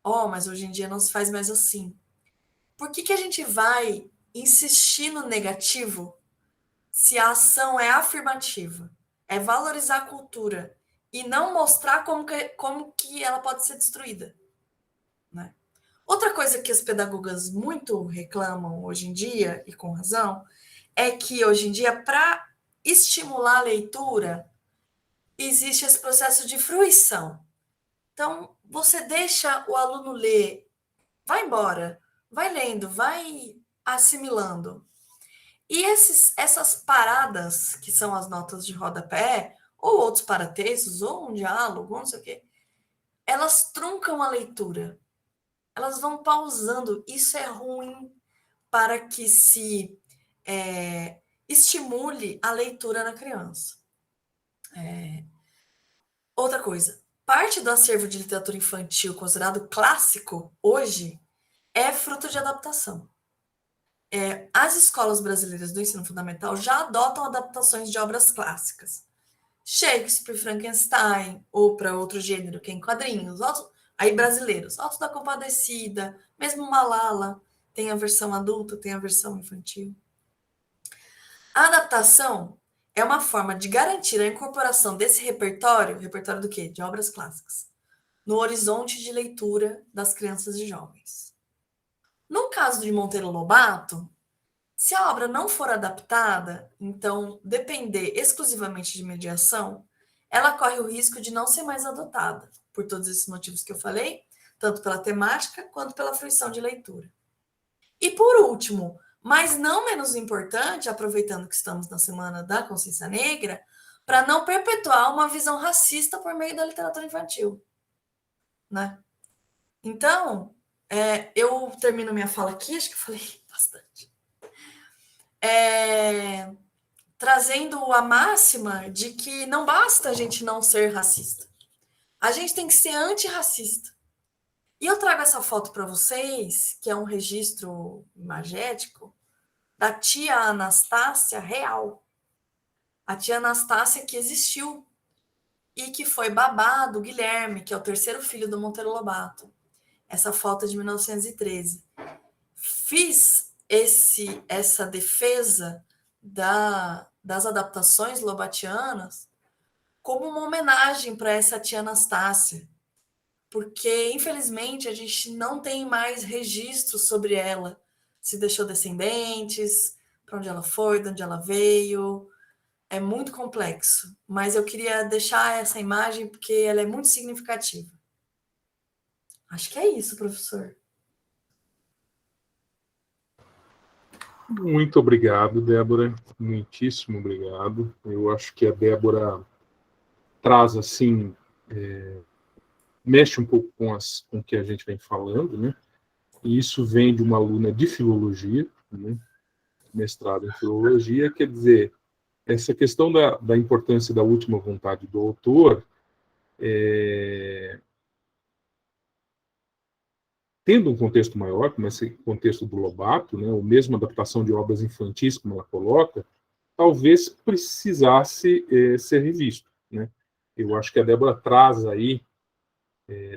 "Oh, mas hoje em dia não se faz mais assim". Por que que a gente vai insistir no negativo se a ação é afirmativa? É valorizar a cultura e não mostrar como que ela pode ser destruída, né? Outra coisa que as pedagogas muito reclamam hoje em dia, e com razão, é que hoje em dia, para estimular a leitura, existe esse processo de fruição. Então, você deixa o aluno ler, vai embora, vai lendo, vai assimilando. E essas paradas, que são as notas de rodapé, ou outros paratextos, ou um diálogo, ou não sei o quê, elas truncam a leitura. Elas vão pausando. Isso é ruim para que se estimule a leitura na criança. Outra coisa, parte do acervo de literatura infantil considerado clássico hoje é fruto de adaptação. As escolas brasileiras do ensino fundamental já adotam adaptações de obras clássicas. Shakespeare, Frankenstein, ou para outro gênero, que é em quadrinhos, aí brasileiros, Auto da Compadecida, mesmo Malala, tem a versão adulta, tem a versão infantil. A adaptação é uma forma de garantir a incorporação desse repertório do quê? De obras clássicas, no horizonte de leitura das crianças e jovens. No caso de Monteiro Lobato, se a obra não for adaptada, então depender exclusivamente de mediação, ela corre o risco de não ser mais adotada, por todos esses motivos que eu falei, tanto pela temática quanto pela fruição de leitura. E por último, mas não menos importante, aproveitando que estamos na Semana da Consciência Negra, para não perpetuar uma visão racista por meio da literatura infantil, né? Então, eu termino minha fala aqui, acho que eu falei bastante. Trazendo a máxima de que não basta a gente não ser racista. A gente tem que ser antirracista. E eu trago essa foto para vocês, que é um registro imagético, da tia Anastácia real. A tia Anastácia que existiu e que foi babá do Guilherme, que é o terceiro filho do Monteiro Lobato. Essa foto é de 1913. Fiz essa defesa das adaptações lobatianas como uma homenagem para essa tia Anastácia, porque, infelizmente, a gente não tem mais registro sobre ela, se deixou descendentes, para onde ela foi, de onde ela veio. É muito complexo, mas eu queria deixar essa imagem porque ela é muito significativa. Acho que é isso, professor. Muito obrigado, Débora. Muitíssimo obrigado. Eu acho que a Débora traz, assim, mexe um pouco com o que a gente vem falando, né? E isso vem de uma aluna de filologia, né? Mestrado em filologia, quer dizer, essa questão da importância da última vontade do autor, tendo um contexto maior, como esse contexto do Lobato, né, ou mesmo adaptação de obras infantis, como ela coloca, talvez precisasse ser revisto, né? Eu acho que a Débora traz aí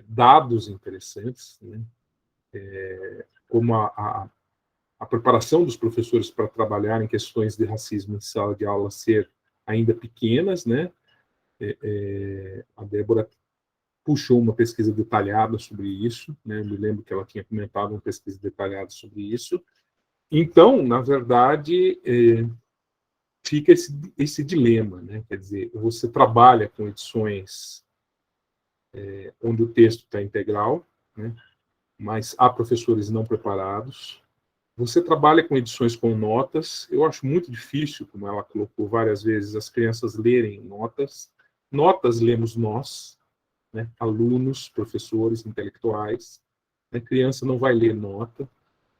dados interessantes, né? Como a preparação dos professores para trabalhar em questões de racismo em sala de aula ser ainda pequenas, né? A Débora puxou uma pesquisa detalhada sobre isso, né? Eu me lembro que ela tinha comentado uma pesquisa detalhada sobre isso. Então, na verdade, fica esse dilema, né? Quer dizer, você trabalha com edições onde o texto está integral, né? Mas há professores não preparados. Você trabalha com edições com notas. Eu acho muito difícil, como ela colocou várias vezes, as crianças lerem notas. Notas lemos nós, né? Alunos, professores, intelectuais. A criança não vai ler nota.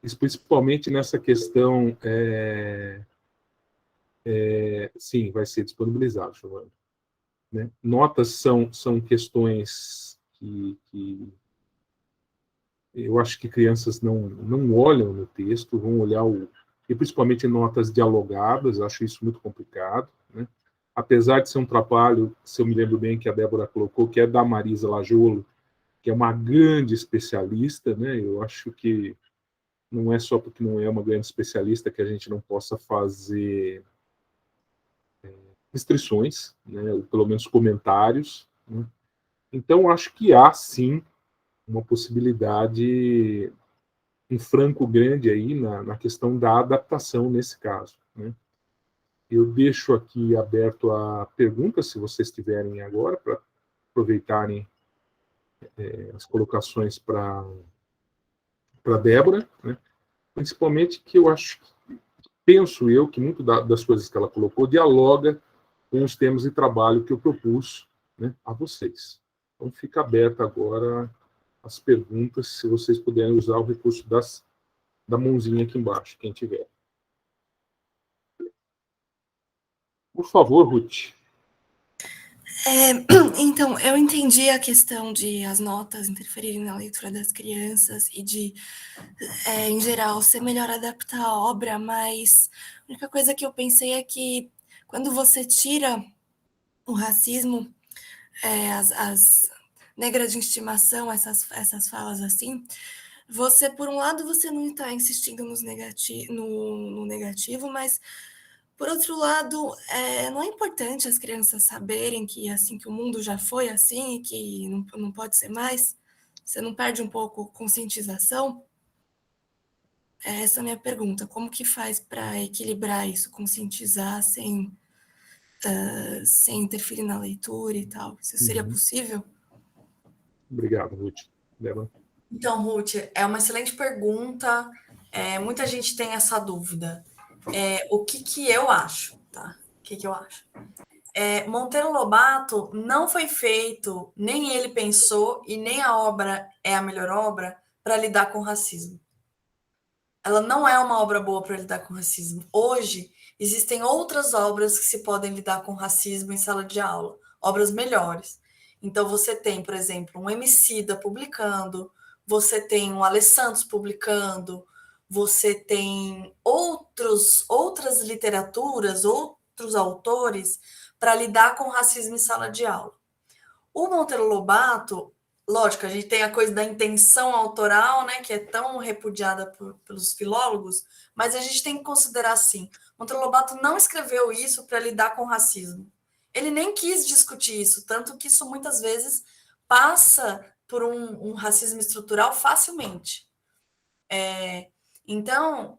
Isso principalmente nessa questão... sim, vai ser disponibilizado, Giovana. Né? Notas são questões que Eu acho que crianças não olham no texto, vão olhar e principalmente notas dialogadas, acho isso muito complicado, né? Apesar de ser um trabalho, se eu me lembro bem, que a Débora colocou, que é da Marisa Lajolo, que é uma grande especialista, né? Eu acho que não é só porque não é uma grande especialista que a gente não possa fazer restrições, né? Ou pelo menos comentários, né? Então, acho que há, sim, uma possibilidade, um franco grande aí na questão da adaptação nesse caso, né? Eu deixo aqui aberto a perguntas, se vocês tiverem agora, para aproveitarem as colocações para Débora, né? Principalmente que eu acho, penso eu, que muito das coisas que ela colocou dialoga com os temas de trabalho que eu propus, né, a vocês. Então, fica aberta agora as perguntas, se vocês puderem usar o recurso da mãozinha aqui embaixo, quem tiver. Por favor, Ruth. Então, eu entendi a questão de as notas interferirem na leitura das crianças e de, em geral, ser melhor adaptar a obra, mas a única coisa que eu pensei é que quando você tira o racismo, as negras de estimação, essas falas assim, você, por um lado, você não está insistindo no negativo, mas por outro lado, não é importante as crianças saberem que assim que o mundo já foi assim e que não pode ser mais? Você não perde um pouco a conscientização? Essa é a minha pergunta. Como que faz para equilibrar isso, conscientizar sem interferir na leitura e tal? Isso seria possível? Obrigado, Ruth. Débora. Então, Ruth, é uma excelente pergunta. Muita gente tem essa dúvida. O que eu acho, tá? O que eu acho? Monteiro Lobato não foi feito, nem ele pensou, e nem a obra é a melhor obra para lidar com racismo. Ela não é uma obra boa para lidar com racismo. Hoje, existem outras obras que se podem lidar com racismo em sala de aula, obras melhores. Então, você tem, por exemplo, um Emicida publicando, você tem um Alessandro publicando, você tem outras literaturas, outros autores para lidar com racismo em sala de aula. O Monteiro Lobato, lógico, a gente tem a coisa da intenção autoral, né, que é tão repudiada pelos filólogos, mas a gente tem que considerar assim, Monteiro Lobato não escreveu isso para lidar com racismo. Ele nem quis discutir isso, tanto que isso muitas vezes passa por um racismo estrutural facilmente. Então,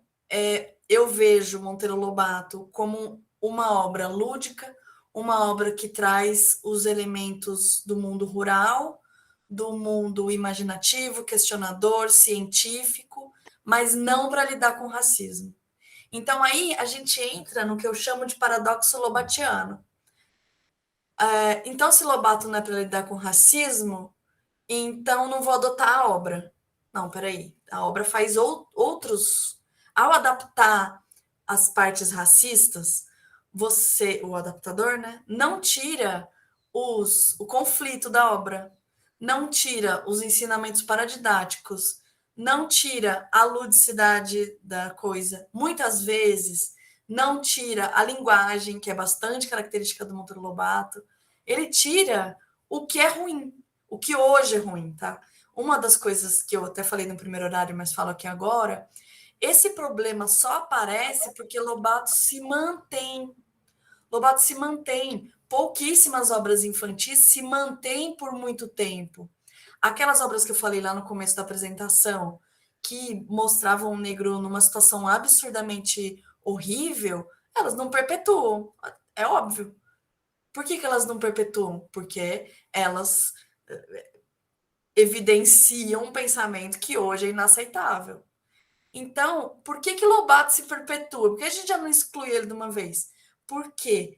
eu vejo Monteiro Lobato como uma obra lúdica, uma obra que traz os elementos do mundo rural, do mundo imaginativo, questionador, científico, mas não para lidar com racismo. Então, aí a gente entra no que eu chamo de paradoxo lobatiano. Então, se Lobato não é para lidar com racismo, então não vou adotar a obra. Não, peraí. A obra faz outros. Ao adaptar as partes racistas, você, o adaptador, né, não tira o conflito da obra, não tira os ensinamentos paradidáticos, não tira a ludicidade da coisa. Muitas vezes, não tira a linguagem, que é bastante característica do Monteiro Lobato. Ele tira o que é ruim, o que hoje é ruim, tá? Uma das coisas que eu até falei no primeiro horário, mas falo aqui agora, esse problema só aparece porque Lobato se mantém. Lobato se mantém. Pouquíssimas obras infantis se mantêm por muito tempo. Aquelas obras que eu falei lá no começo da apresentação, que mostravam o negro numa situação absurdamente horrível, elas não perpetuam. É óbvio. Por que elas não perpetuam? Porque elas evidenciam um pensamento que hoje é inaceitável. Então, por que Lobato se perpetua? Por que a gente já não exclui ele de uma vez? Porque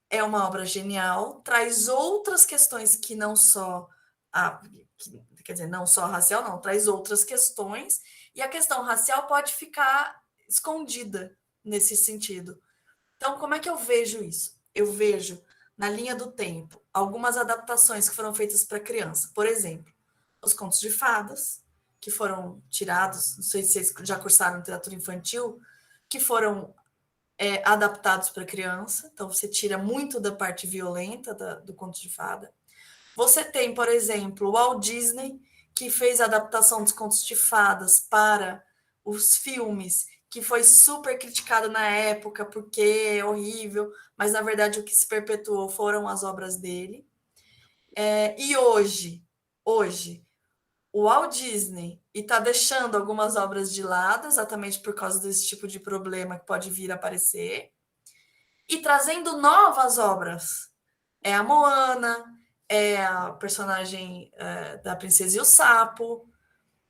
é uma obra genial, traz outras questões que não só quer dizer, não só racial, não, traz outras questões, e a questão racial pode ficar escondida nesse sentido. Então, como é que eu vejo isso? Eu vejo, na linha do tempo, algumas adaptações que foram feitas para criança. Por exemplo, os contos de fadas, que foram tirados, não sei se vocês já cursaram literatura infantil, que foram adaptados para criança. Então, você tira muito da parte violenta do conto de fada. Você tem, por exemplo, o Walt Disney, que fez a adaptação dos contos de fadas para os filmes, que foi super criticado na época porque é horrível, mas na verdade o que se perpetuou foram as obras dele. E hoje, o Walt Disney está deixando algumas obras de lado, exatamente por causa desse tipo de problema que pode vir a aparecer, e trazendo novas obras. É a Moana, é a personagem da Princesa e o Sapo,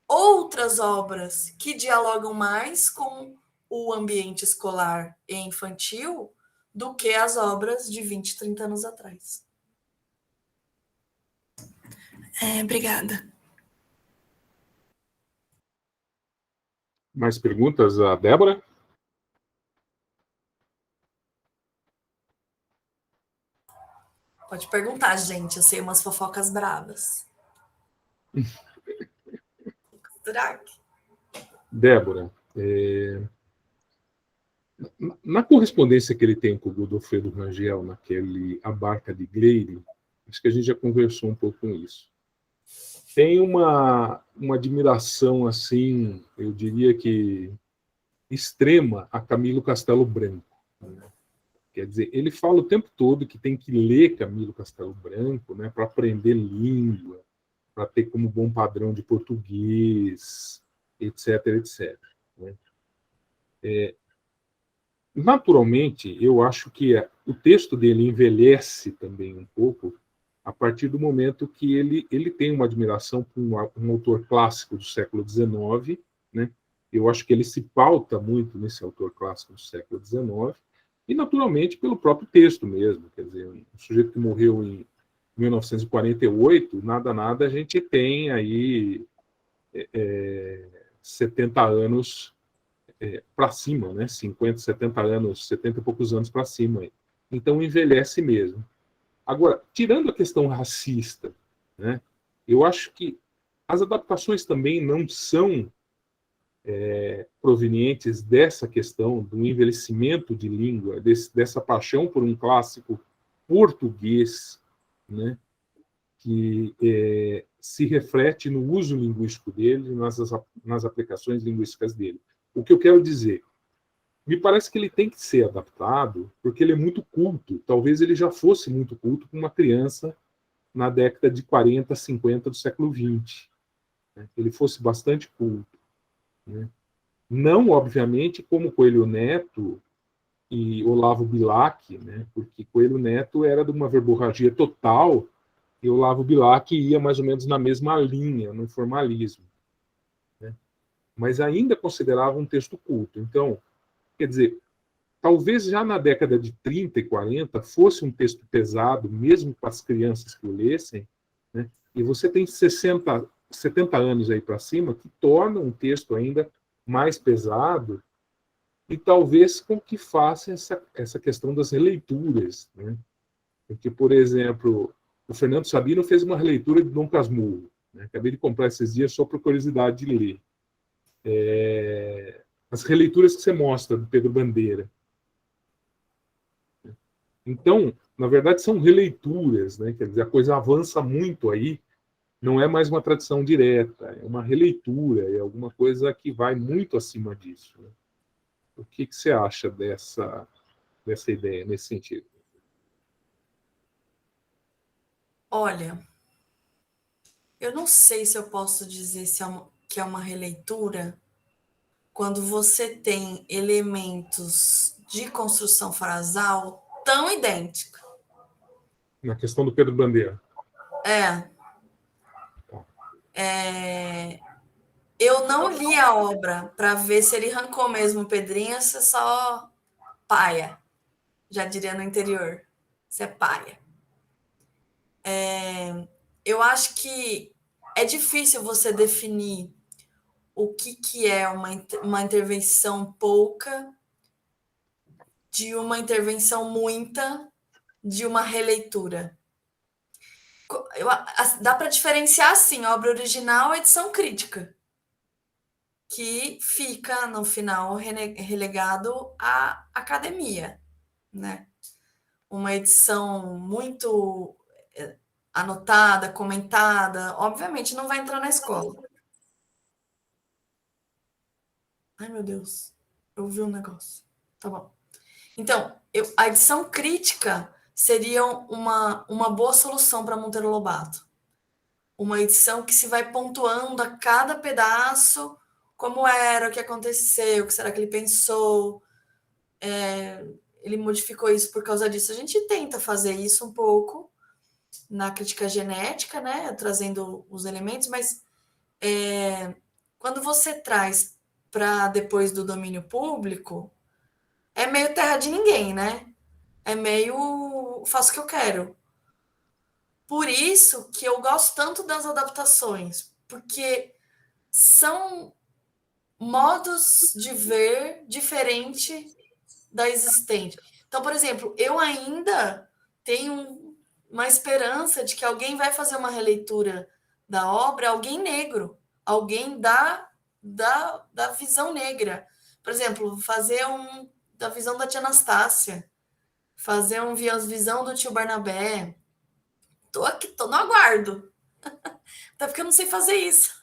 outras obras que dialogam mais com o ambiente escolar e infantil do que as obras de 20, 30 anos atrás. Obrigada. Mais perguntas a Débora? Pode perguntar, gente. Eu sei umas fofocas bravas. Débora, na correspondência que ele tem com o Godofredo Rangel, naquele A Barca de Gleire, acho que a gente já conversou um pouco com isso. Tem uma admiração, assim, eu diria que extrema, a Camilo Castelo Branco. Né? Quer dizer, ele fala o tempo todo que tem que ler Camilo Castelo Branco, né, para aprender língua, para ter como bom padrão de português, etc, etc. Né? Naturalmente, eu acho que o texto dele envelhece também um pouco a partir do momento que ele tem uma admiração por um autor clássico do século XIX, né? Eu acho que ele se pauta muito nesse autor clássico do século XIX, e naturalmente pelo próprio texto mesmo. Quer dizer, um sujeito que morreu em 1948, nada, a gente tem aí 70 anos para cima, né? 50, 70 anos, 70 e poucos anos para cima. Então envelhece mesmo. Agora, tirando a questão racista, né, eu acho que as adaptações também não são provenientes dessa questão do envelhecimento de língua, dessa paixão por um clássico português, né, que se reflete no uso linguístico dele, nas aplicações linguísticas dele. O que eu quero dizer? Me parece que ele tem que ser adaptado porque ele é muito culto. Talvez ele já fosse muito culto com uma criança na década de 40, 50 do século XX. Né? Ele fosse bastante culto. Né? Não, obviamente, como Coelho Neto e Olavo Bilac, né? Porque Coelho Neto era de uma verborragia total e Olavo Bilac ia mais ou menos na mesma linha, no formalismo. Né? Mas ainda considerava um texto culto. Então, quer dizer, talvez já na década de 30 e 40 fosse um texto pesado, mesmo para as crianças que o lessem, né? E você tem 60, 70 anos aí para cima que torna um texto ainda mais pesado e talvez com que faça essa questão das releituras. Né? Porque, por exemplo, o Fernando Sabino fez uma releitura de Dom Casmurro. Né? Acabei de comprar esses dias só por curiosidade de ler. As releituras que você mostra do Pedro Bandeira. Então, na verdade, são releituras, né? Quer dizer, a coisa avança muito aí, não é mais uma tradição direta, é uma releitura, é alguma coisa que vai muito acima disso. Né? O que você acha dessa ideia, nesse sentido? Olha, eu não sei se eu posso dizer que é uma releitura quando você tem elementos de construção frasal tão idênticos. Na questão do Pedro Bandeira. Eu não li a obra para ver se ele arrancou mesmo o Pedrinho, se é só paia. Já diria no interior. Se é paia. Eu acho que é difícil você definir o que é uma intervenção pouca, de uma intervenção muita, de uma releitura. Dá para diferenciar, assim, obra original e edição crítica. que fica, no final, relegado à academia, né? Uma edição muito anotada, comentada, obviamente não vai entrar na escola. Ai, meu Deus, eu vi um negócio. Tá bom. Então, a edição crítica seria uma boa solução para Monteiro Lobato. Uma edição que se vai pontuando a cada pedaço como era, o que aconteceu, o que será que ele pensou. Ele modificou isso por causa disso. A gente tenta fazer isso um pouco na crítica genética, né? Trazendo os elementos, mas quando você traz para depois do domínio público, é meio terra de ninguém, né? É meio faço o que eu quero. Por isso que eu gosto tanto das adaptações, porque são modos de ver diferente da existente. Então, por exemplo, eu ainda tenho uma esperança de que alguém vai fazer uma releitura da obra, alguém negro, alguém da visão negra. Por exemplo, fazer da visão da tia Anastácia, fazer visão do tio Barnabé. Tô aqui, tô no aguardo. Até porque eu não sei fazer isso.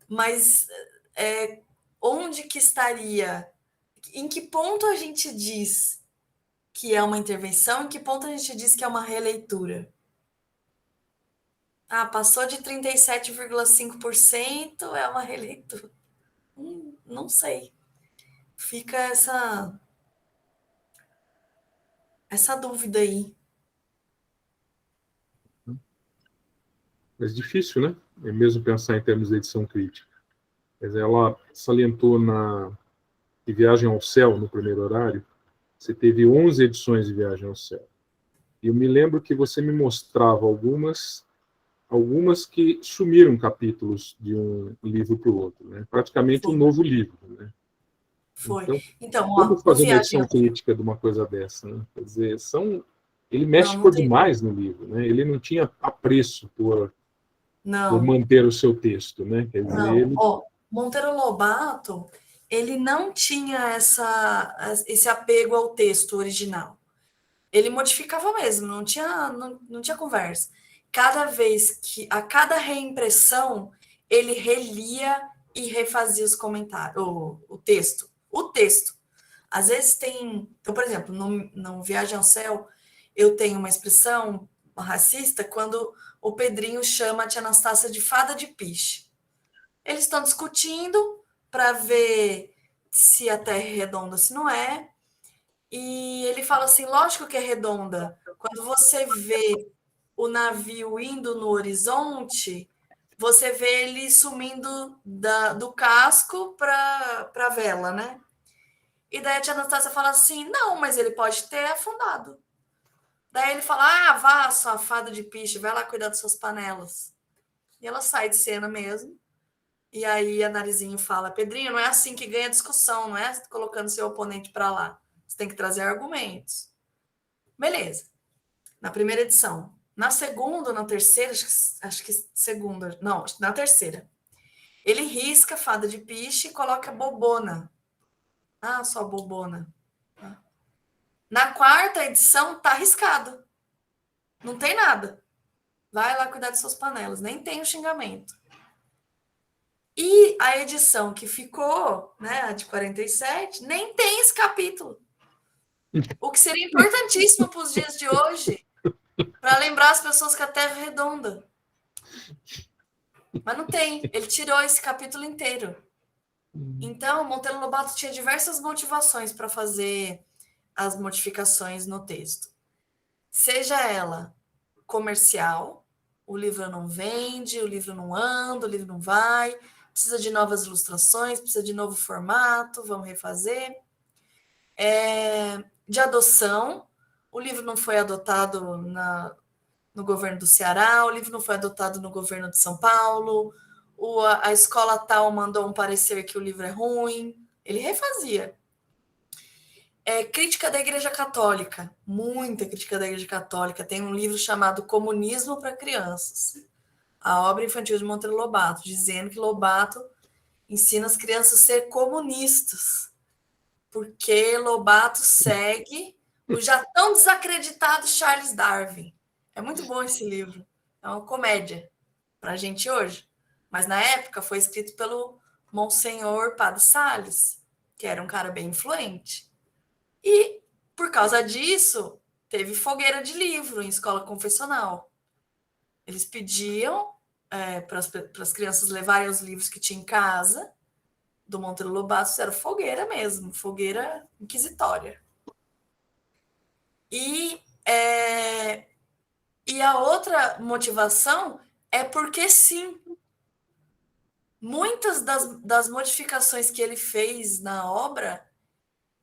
Mas onde que estaria? Em que ponto a gente diz que é uma intervenção? Em que ponto a gente diz que é uma releitura? Ah, passou de 37,5%, é uma releitura. Não sei. Fica essa dúvida aí. Mas difícil, né? É mesmo pensar em termos de edição crítica. Mas ela salientou de Viagem ao Céu, no primeiro horário, você teve 11 edições de Viagem ao Céu. E eu me lembro que você me mostrava algumas que sumiram capítulos de um livro para o outro, né? Praticamente um novo livro, né? Foi. Então como fazer uma edição crítica de uma coisa dessa, né? Quer dizer, ele mexe por demais no livro, né? Ele não tinha apreço por manter o seu texto, né? Quer dizer, Monteiro Lobato, ele não tinha esse apego ao texto original. Ele modificava mesmo, não tinha conversa. A cada reimpressão, ele relia e refazia os comentários, o texto. O texto. Às vezes tem. Então, por exemplo, no Viagem ao Céu, eu tenho uma expressão racista quando o Pedrinho chama a tia Anastácia de fada de piche. Eles estão discutindo para ver se a Terra é redonda, se não é. E ele fala assim: lógico que é redonda. Quando você vê o navio indo no horizonte, você vê ele sumindo do casco para a vela, né? E daí a tia Anastácia fala assim: não, mas ele pode ter afundado. Daí ele fala: ah, vá, sua fada de piche, vai lá cuidar das suas panelas. E ela sai de cena mesmo. E aí a Narizinho fala: Pedrinho, não é assim que ganha discussão, não é colocando seu oponente para lá. Você tem que trazer argumentos. Beleza. Na primeira edição. Na segunda ou na terceira, acho que segunda. Não, na terceira. Ele risca fada de piche e coloca bobona. Ah, só bobona. Na quarta edição, tá arriscado. Não tem nada. Vai lá cuidar de suas panelas. Nem tem o xingamento. E a edição que ficou, né, a de 47, nem tem esse capítulo. O que seria importantíssimo para os dias de hoje, para lembrar as pessoas que a Terra é redonda. Mas não tem. Ele tirou esse capítulo inteiro. Então, Monteiro Lobato tinha diversas motivações para fazer as modificações no texto. Seja ela comercial, o livro não vende, o livro não anda, o livro não vai, precisa de novas ilustrações, precisa de novo formato, vamos refazer. De adoção, o livro não foi adotado no governo do Ceará, o livro não foi adotado no governo de São Paulo, a escola tal mandou um parecer que o livro é ruim, ele refazia. Crítica da Igreja Católica, muita crítica da Igreja Católica. Tem um livro chamado Comunismo para Crianças, a obra infantil de Monteiro Lobato, dizendo que Lobato ensina as crianças a ser comunistas, porque Lobato segue o já tão desacreditado Charles Darwin. É muito bom esse livro. É uma comédia para a gente hoje. Mas na época foi escrito pelo Monsenhor Padre Salles, que era um cara bem influente. E, por causa disso, teve fogueira de livro em escola confessional. Eles pediam para as crianças levarem os livros que tinha em casa, do Monteiro Lobato, era fogueira mesmo, fogueira inquisitória. E a outra motivação é porque, sim, muitas das modificações que ele fez na obra,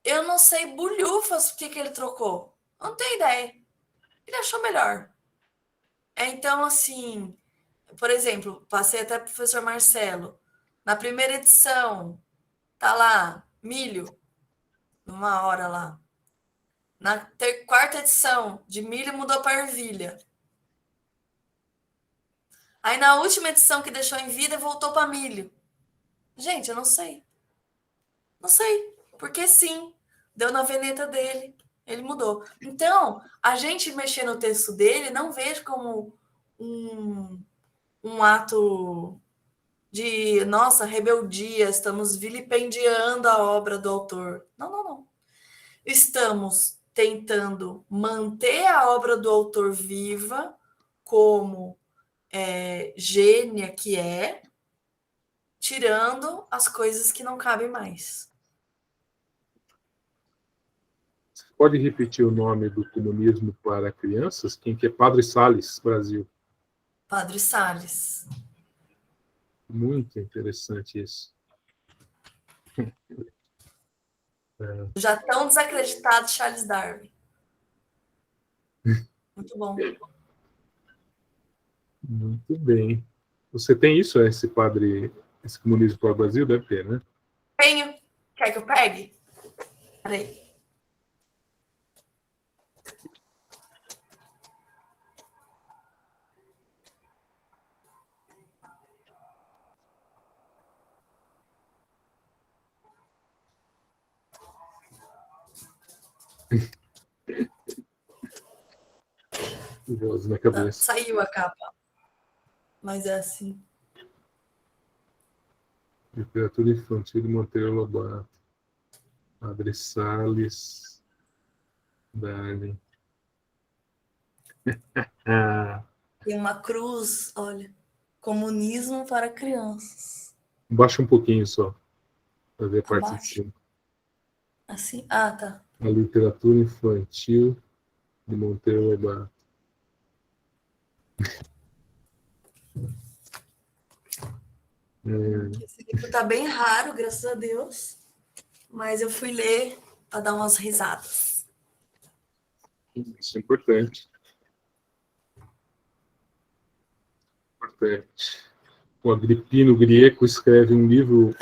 eu não sei bulhufas o que ele trocou. Não tenho ideia. Ele achou melhor. Então, assim, por exemplo, passei até para o professor Marcelo. Na primeira edição, tá lá, milho, numa hora lá. Na quarta edição, de milho mudou para ervilha. Aí na última edição que deixou em vida, voltou para milho. Gente, eu não sei. Não sei. Porque sim, deu na veneta dele. Ele mudou. Então, a gente mexer no texto dele, não vejo como um ato de, nossa, rebeldia, estamos vilipendiando a obra do autor. Não, não, não. Estamos tentando manter a obra do autor viva como gênia que é, tirando as coisas que não cabem mais. Você pode repetir o nome do comunismo para crianças? Quem que é? Padre Salles, Brasil. Padre Salles. Muito interessante isso. Já tão desacreditado Charles Darwin. Muito bom. Muito bem. Você tem isso, esse comunismo para o Brasil? Deve ter, né? Tenho. Quer que eu pegue? Peraí. Na cabeça. Saiu a capa. Mas é assim. Literatura infantil de Monteiro Lobato. Padre Salles. Darwin. Tem uma cruz, olha. Comunismo para crianças. Baixa um pouquinho só, para ver a parte de Abaixo. cima. Assim? Ah, tá. A literatura infantil de Monteiro Lobato. Esse livro tá bem raro, graças a Deus. Mas eu fui ler para dar umas risadas. Isso é importante. Importante. O Agripino Grieco escreve um livro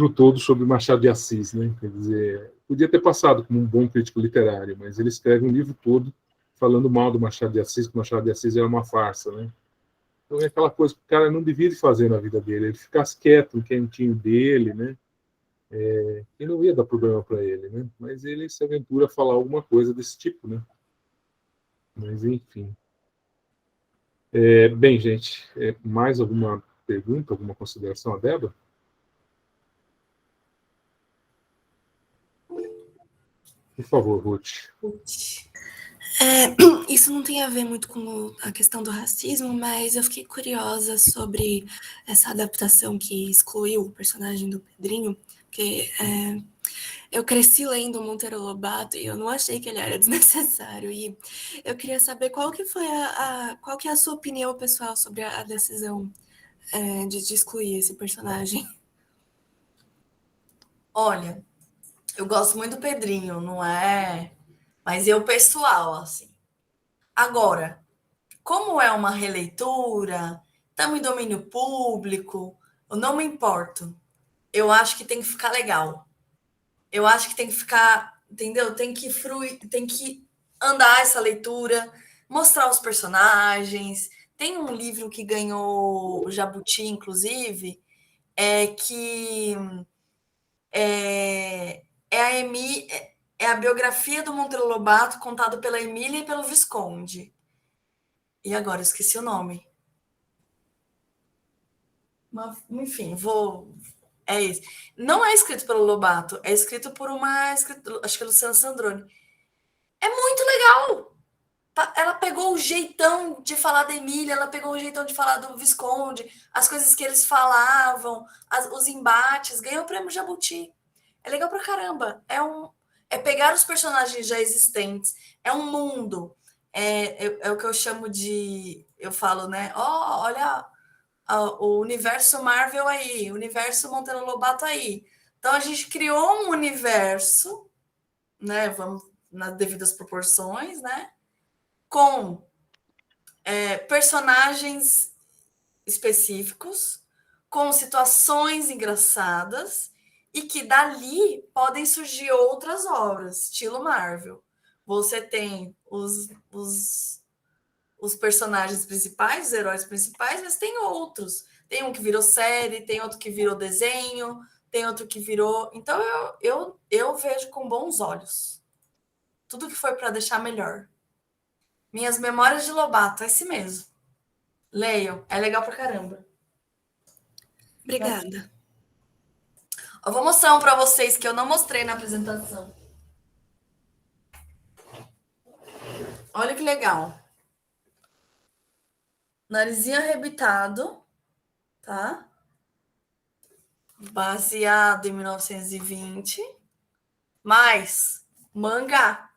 todo sobre Machado de Assis, né? Quer dizer, podia ter passado como um bom crítico literário, mas ele escreve um livro todo falando mal do Machado de Assis, que o Machado de Assis era uma farsa, né? Então é aquela coisa que o cara não devia fazer na vida dele, ele ficasse quieto no cantinho dele, né? E não ia dar problema para ele, né? Mas ele se aventura a falar alguma coisa desse tipo, né? Mas enfim. Bem, gente, mais alguma pergunta, alguma consideração, a Débora? Por favor, Ruth. Isso não tem a ver muito com a questão do racismo, mas eu fiquei curiosa sobre essa adaptação que excluiu o personagem do Pedrinho, porque eu cresci lendo Monteiro Lobato e eu não achei que ele era desnecessário. E eu queria saber qual que foi qual que é a sua opinião pessoal sobre a decisão de excluir esse personagem. Olha, eu gosto muito do Pedrinho, não é? Mas eu pessoal, assim. Agora, como é uma releitura, estamos em domínio público, eu não me importo. Eu acho que tem que ficar legal. Eu acho que tem que ficar, entendeu? Tem que tem que andar essa leitura, mostrar os personagens. Tem um livro que ganhou o Jabuti, inclusive, é que é a biografia do Monteiro Lobato contada pela Emília e pelo Visconde. E agora, eu esqueci o nome. Mas, enfim, é isso. Não é escrito pelo Lobato, é escrito por uma escritora, acho que é Luciana Sandroni. É muito legal. Ela pegou o jeitão de falar da Emília, ela pegou o jeitão de falar do Visconde, as coisas que eles falavam, os embates, ganhou o prêmio Jabuti. É legal pra caramba. É pegar os personagens já existentes, é um mundo. É o que eu chamo de. Eu falo, né? Olha o universo Marvel aí, o universo Monteiro Lobato aí. Então a gente criou um universo, né? Vamos nas devidas proporções, né? Com personagens específicos, com situações engraçadas, e que dali podem surgir outras obras, estilo Marvel. Você tem os personagens principais, os heróis principais, mas tem outros. Tem um que virou série, tem outro que virou desenho, tem outro que virou. Então eu vejo com bons olhos tudo que foi para deixar melhor. Minhas Memórias de Lobato, é esse mesmo. Leiam, é legal pra caramba. Obrigada. Eu vou mostrar um para vocês que eu não mostrei na apresentação. Olha que legal. Narizinho arrebitado, tá? Baseado em 1920. Mas mangá.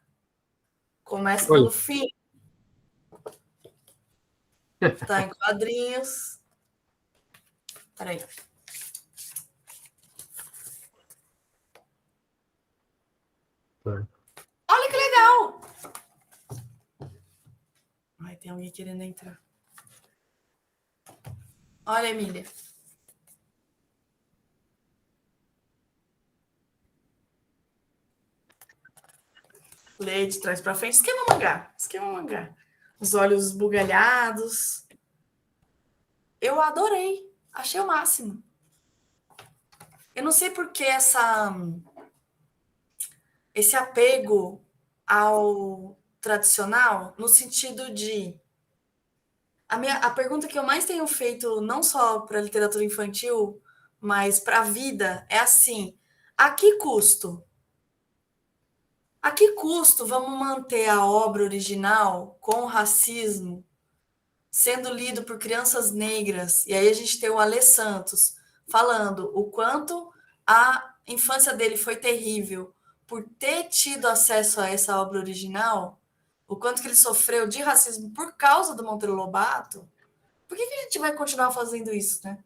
Começa pelo fim. Tá em quadrinhos. Peraí. Olha que legal! Ai, tem alguém querendo entrar. Olha, Emília. Lê de trás para frente. Esquema mangá. Esquema mangá. Os olhos bugalhados. Eu adorei. Achei o máximo. Eu não sei por que esse apego ao tradicional, no sentido de... A pergunta que eu mais tenho feito, não só para a literatura infantil, mas para a vida, é assim: a que custo? A que custo vamos manter a obra original com o racismo sendo lido por crianças negras? E aí a gente tem o Alê Santos falando o quanto a infância dele foi terrível por ter tido acesso a essa obra original, o quanto que ele sofreu de racismo por causa do Monteiro Lobato. Por que a gente vai continuar fazendo isso, né?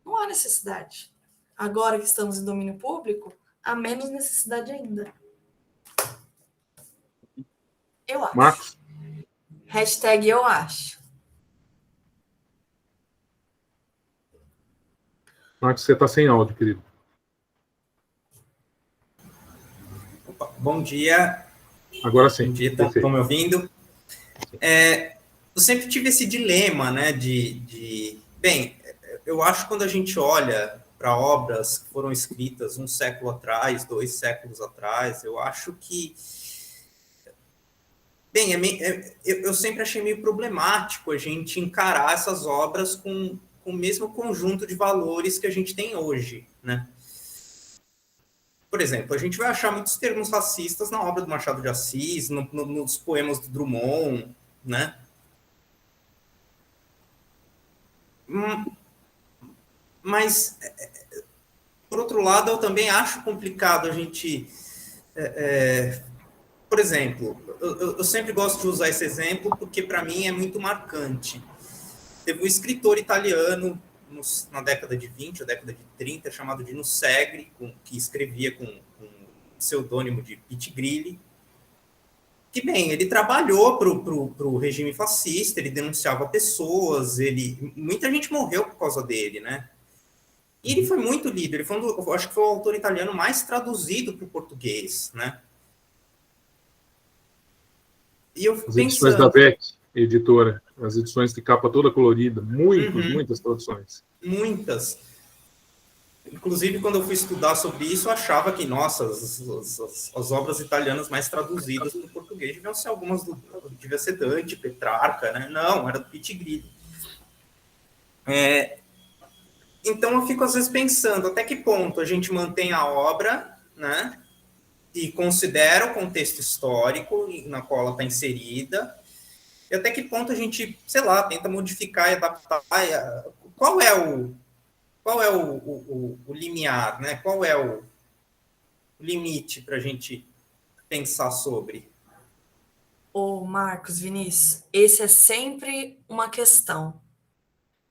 Não há necessidade. Agora que estamos em domínio público, há menos necessidade ainda. Eu acho. Marcos? Hashtag eu acho. Marcos, você está sem áudio, querido. Opa, bom dia. Agora sim. Bom dia, estão me ouvindo? Eu sempre tive esse dilema, né, Bem, eu acho que quando a gente olha para obras que foram escritas um século atrás, 2 séculos atrás, eu acho que... Bem, eu sempre achei meio problemático a gente encarar essas obras com o mesmo conjunto de valores que a gente tem hoje, né? Por exemplo, a gente vai achar muitos termos racistas na obra do Machado de Assis, nos poemas do Drummond, né? Mas, por outro lado, eu também acho complicado a gente... Por exemplo, eu sempre gosto de usar esse exemplo porque, para mim, é muito marcante. Teve um escritor italiano na década de 20, ou década de 30, chamado Dino Segre, que escrevia com o pseudônimo de Pitti Grilli, que, bem, ele trabalhou para o regime fascista, ele denunciava pessoas, muita gente morreu por causa dele, né? E ele foi muito lido, acho que foi o autor italiano mais traduzido para o português, né? E eu As edições da Beck, editora, as edições de capa toda colorida, muitas traduções. Muitas. Inclusive, quando eu fui estudar sobre isso, eu achava que, nossa, as obras italianas mais traduzidas para o português deviam ser algumas devia ser Dante, Petrarca, né? Não, era do Pitti. Então, eu fico, às vezes, pensando até que ponto a gente mantém a obra, né? E considera o contexto histórico na qual ela está inserida, e até que ponto a gente, sei lá, tenta modificar e adaptar. Qual é o limiar, né? Qual é o limite para a gente pensar sobre? Ô, Marcos, Vinícius, esse é sempre uma questão.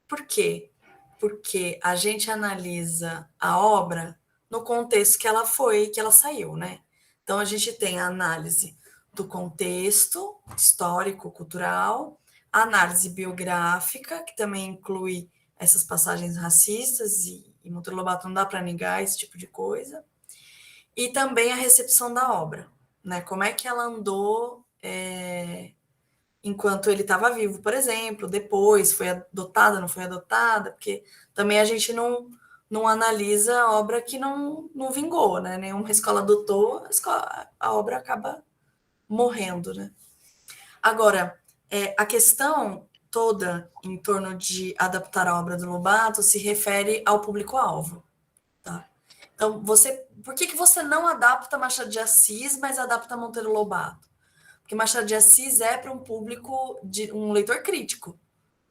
Por quê? Porque a gente analisa a obra no contexto que ela foi, que ela saiu, né? Então, a gente tem a análise do contexto histórico, cultural, a análise biográfica, que também inclui essas passagens racistas, e Monteiro Lobato não dá para negar esse tipo de coisa, e também a recepção da obra, né? Como é que ela andou enquanto ele estava vivo, por exemplo, depois foi adotada, não foi adotada, porque também a gente não analisa a obra que não vingou, né? Nenhuma escola adotou, a obra acaba morrendo, né? Agora, a questão toda em torno de adaptar a obra do Lobato se refere ao público-alvo, tá? Então, por que você não adapta Machado de Assis, mas adapta Monteiro Lobato? Porque Machado de Assis é para um público, um leitor crítico,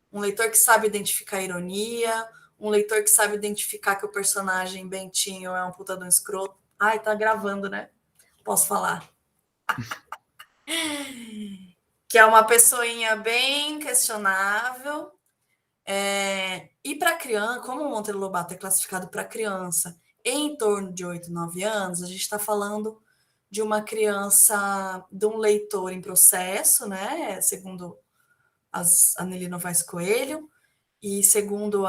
um leitor que sabe identificar a ironia, um leitor que sabe identificar que o personagem Bentinho é um puta de um escroto. Ai, tá gravando, né? Posso falar. Que é uma pessoinha bem questionável. E para criança, como o Monteiro Lobato é classificado para criança em torno de 8, 9 anos, a gente está falando de uma criança, de um leitor em processo, né? Segundo a Nelly Novaes Coelho, e segundo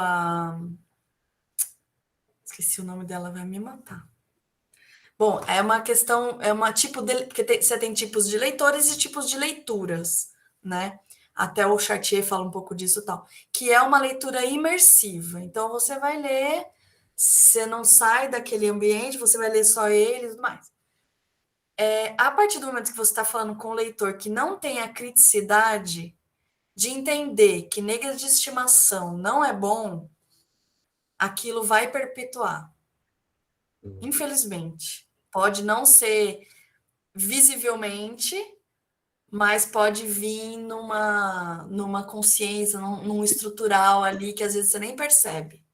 esqueci o nome dela, vai me matar. Bom, é uma questão, é uma tipo de, porque você tem tipos de leitores e tipos de leituras, né? Até o Chartier fala um pouco disso e tal, que é uma leitura imersiva. Então você vai ler, você não sai daquele ambiente, você vai ler só ele e tudo mais. A partir do momento que você está falando com um leitor que não tem a criticidade de entender que negra de estimação não é bom, aquilo vai perpetuar. Infelizmente. Pode não ser visivelmente, mas pode vir numa consciência, num estrutural ali que às vezes você nem percebe.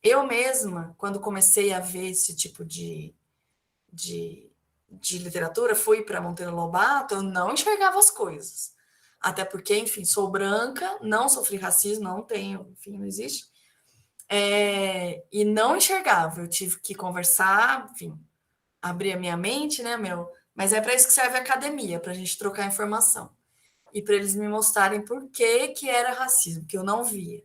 Eu mesma, quando comecei a ver esse tipo de literatura, fui para Monteiro Lobato, eu não enxergava as coisas. Até porque, enfim, sou branca, não sofri racismo, não tenho, enfim, não existe. E não enxergava, eu tive que conversar, enfim, abrir a minha mente, né, mas é para isso que serve a academia, para a gente trocar informação. E para eles me mostrarem por que era racismo, que eu não via.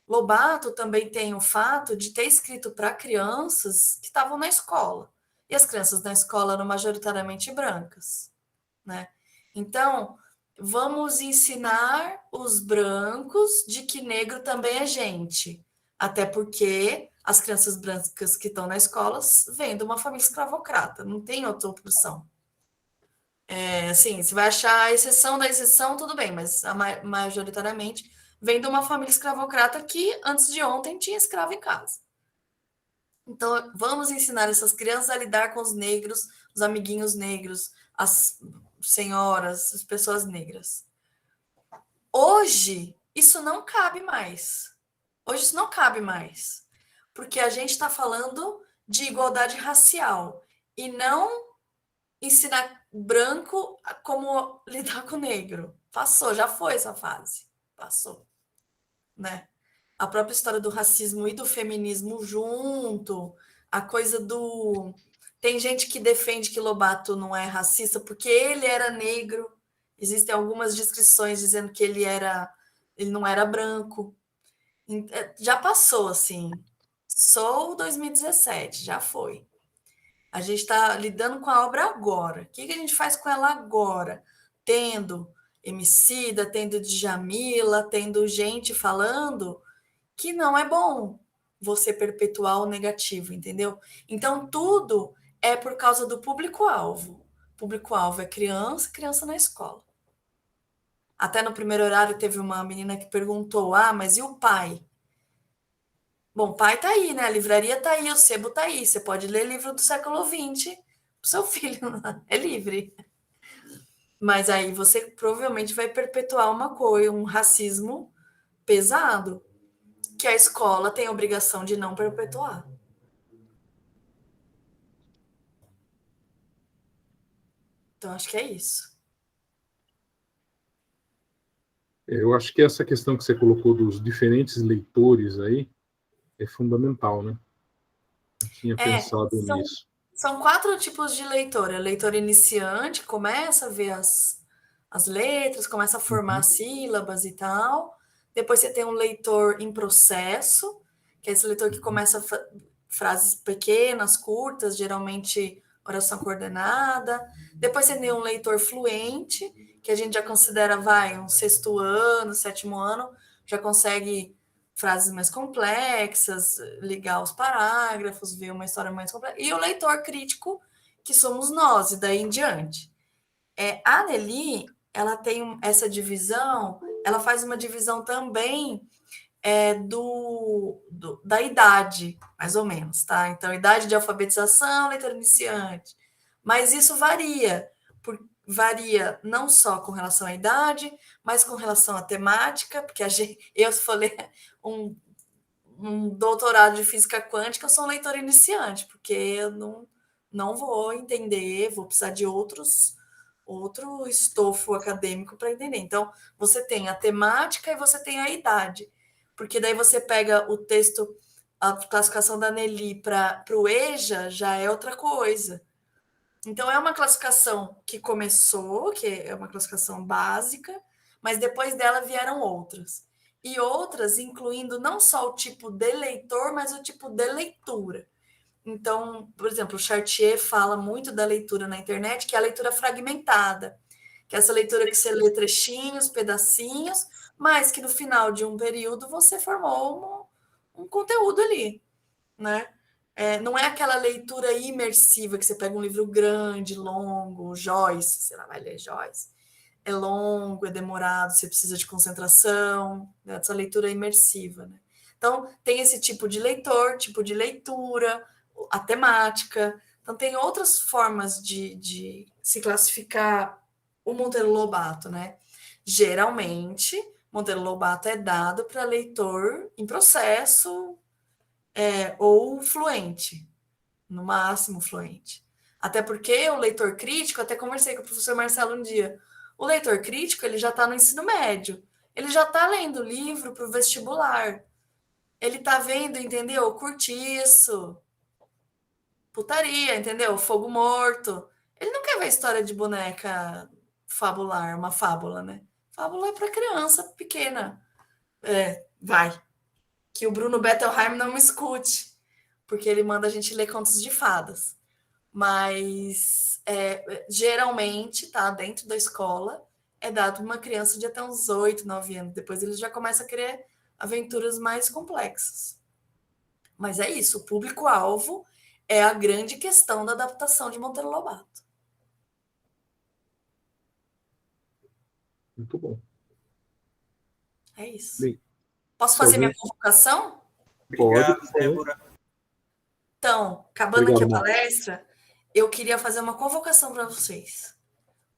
Lobato também tem o fato de ter escrito para crianças que estavam na escola. E as crianças na escola eram majoritariamente brancas, né? Então, vamos ensinar os brancos de que negro também é gente. Até porque as crianças brancas que estão na escola vêm de uma família escravocrata, não tem outra opção. Assim, você vai achar a exceção da exceção, tudo bem, mas majoritariamente vem de uma família escravocrata que antes de ontem tinha escravo em casa. Então, vamos ensinar essas crianças a lidar com os negros, os amiguinhos negros, as senhoras, as pessoas negras. Hoje, isso não cabe mais. Hoje, isso não cabe mais. Porque a gente está falando de igualdade racial e não ensinar branco como lidar com negro. Passou, já foi essa fase. Passou, né? A própria história do racismo e do feminismo junto, a coisa do... Tem gente que defende que Lobato não é racista porque ele era negro. Existem algumas descrições dizendo que ele não era branco. Já passou, assim. Sou 2017, já foi. A gente está lidando com a obra agora. O que a gente faz com ela agora? Tendo Emicida, tendo Djamila, tendo gente falando que não é bom, você perpetuar o negativo, entendeu? Então, tudo é por causa do público-alvo. Público-alvo é criança, criança na escola. Até no primeiro horário teve uma menina que perguntou, mas e o pai? Bom, o pai tá aí, né? A livraria tá aí, o sebo tá aí. Você pode ler livro do século XX pro seu filho, é livre. Mas aí você provavelmente vai perpetuar uma coisa, um racismo pesado, que a escola tem a obrigação de não perpetuar. Então, acho que é isso. Eu acho que essa questão que você colocou dos diferentes leitores aí é fundamental, né? Eu tinha pensado nisso. São 4 tipos de leitor. A leitor iniciante, que começa a ver as letras, começa a formar sílabas e tal. Depois você tem um leitor em processo, que é esse leitor que começa frases pequenas, curtas, geralmente oração coordenada. Depois você tem um leitor fluente, que a gente já considera, um 6º ano, 7º ano, já consegue frases mais complexas, ligar os parágrafos, ver uma história mais complexa. E o leitor crítico, que somos nós, e daí em diante. A Nelly, ela tem essa divisão, ela faz uma divisão também da idade, mais ou menos, tá? Então, idade de alfabetização, leitor iniciante. Mas isso varia não só com relação à idade, mas com relação à temática, porque eu, se for ler um doutorado de física quântica, eu sou um leitor iniciante, porque eu não vou entender, vou precisar de outro estofo acadêmico para entender. Então, você tem a temática e você tem a idade, porque daí você pega o texto, a classificação da Nelly para o EJA já é outra coisa. Então, é uma classificação que começou, que é uma classificação básica, mas depois dela vieram outras. E outras incluindo não só o tipo de leitor, mas o tipo de leitura. Então, por exemplo, o Chartier fala muito da leitura na internet, que é a leitura fragmentada, que é essa leitura que você lê trechinhos, pedacinhos, mas que no final de um período você formou um conteúdo ali, né? Não é aquela leitura imersiva que você pega um livro grande, longo, Joyce, sei lá, vai ler Joyce. É longo, é demorado, você precisa de concentração, né? Essa leitura imersiva, né? Então, tem esse tipo de leitor, tipo de leitura, a temática. Então, tem outras formas de se classificar o Monteiro Lobato, né? Geralmente, Monteiro Lobato é dado para leitor em processo, ou fluente, no máximo fluente. Até porque o leitor crítico, até conversei com o professor Marcelo um dia, o leitor crítico ele já está no ensino médio, ele já está lendo livro para o vestibular, ele está vendo, entendeu? Curtiço, putaria, entendeu? Fogo morto. Ele não quer ver história de boneca fabular, uma fábula, né? Fábula é para criança pequena. Que o Bruno Bettelheim não me escute, porque ele manda a gente ler contos de fadas. Mas, geralmente, tá, dentro da escola, é dado para uma criança de até uns 8, 9 anos. Depois eles já começam a querer aventuras mais complexas. Mas é isso, o público-alvo é a grande questão da adaptação de Monteiro Lobato. Muito bom. É isso. Bem, posso fazer minha convocação? Obrigado, pode, Débora. Então, acabando aqui a palestra, eu queria fazer uma convocação para vocês.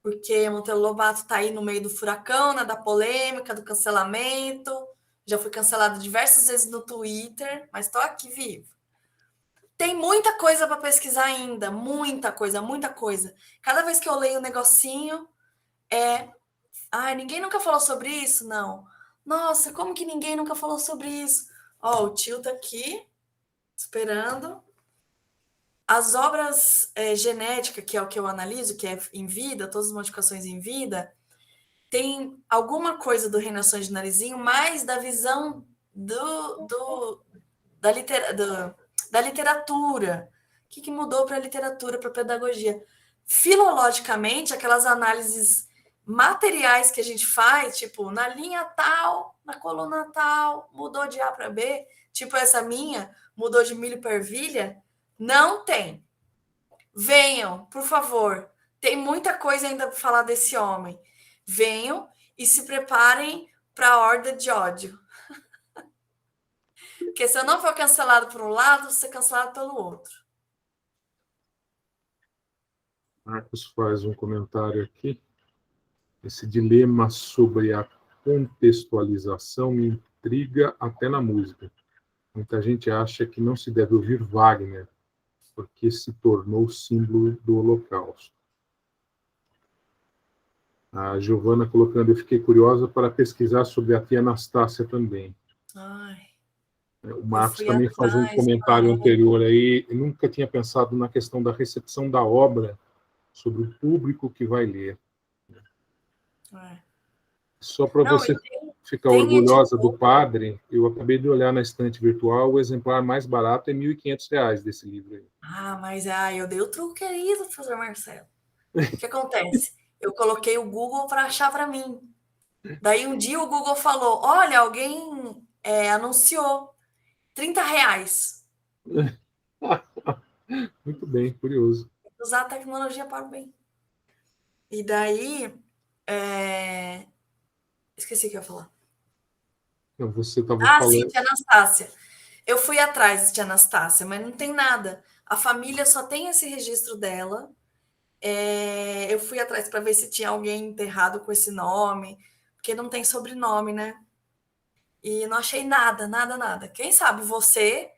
Porque Monteiro Lobato está aí no meio do furacão, né, da polêmica, do cancelamento. Já fui cancelado diversas vezes no Twitter, mas estou aqui vivo. Tem muita coisa para pesquisar ainda, muita coisa, muita coisa. Cada vez que eu leio um negocinho, ninguém nunca falou sobre isso? Não. Nossa, como que ninguém nunca falou sobre isso? Ó, o tio tá aqui, esperando. As obras genéticas, que é o que eu analiso, que é em vida, todas as modificações em vida, tem alguma coisa do Reinações de Narizinho, mais da visão da literatura. O que mudou para a literatura, para a pedagogia? Filologicamente, aquelas análises materiais que a gente faz, tipo, na linha tal, na coluna tal, mudou de A para B, tipo essa minha, mudou de milho para ervilha. Não tem. Venham, por favor. Tem muita coisa ainda para falar desse homem. Venham e se preparem para a horda de ódio. Porque se eu não for cancelado por um lado, vou ser cancelado pelo outro. Marcos faz um comentário aqui. Esse dilema sobre a contextualização me intriga até na música. Muita gente acha que não se deve ouvir Wagner, porque se tornou símbolo do Holocausto. A Giovana colocando, eu fiquei curiosa para pesquisar sobre a tia Anastácia também. Ai, O Marcos fui também faz um atrás, comentário anterior aí, eu nunca tinha pensado na questão da recepção da obra sobre o público que vai ler. Só para Não, você ficar tem orgulhosa editor. do padre, eu acabei de olhar na estante virtual, o exemplar mais barato é R$ 1.500 desse livro aí. Ah, mas eu dei o truque aí, professor Marcelo. O que acontece? Eu coloquei o Google para achar para mim. Daí um dia o Google falou: olha, alguém anunciou R$ 30. Muito bem, curioso. Usar a tecnologia para o bem. E daí. Esqueci o que eu ia falar. Então, você estava Sim, falando. tia Anastácia. Eu fui atrás de tia Anastácia, mas não tem nada. A família só tem esse registro dela. Eu fui atrás para ver se tinha alguém enterrado com esse nome, porque não tem sobrenome, né? E não achei nada, nada, nada. Quem sabe você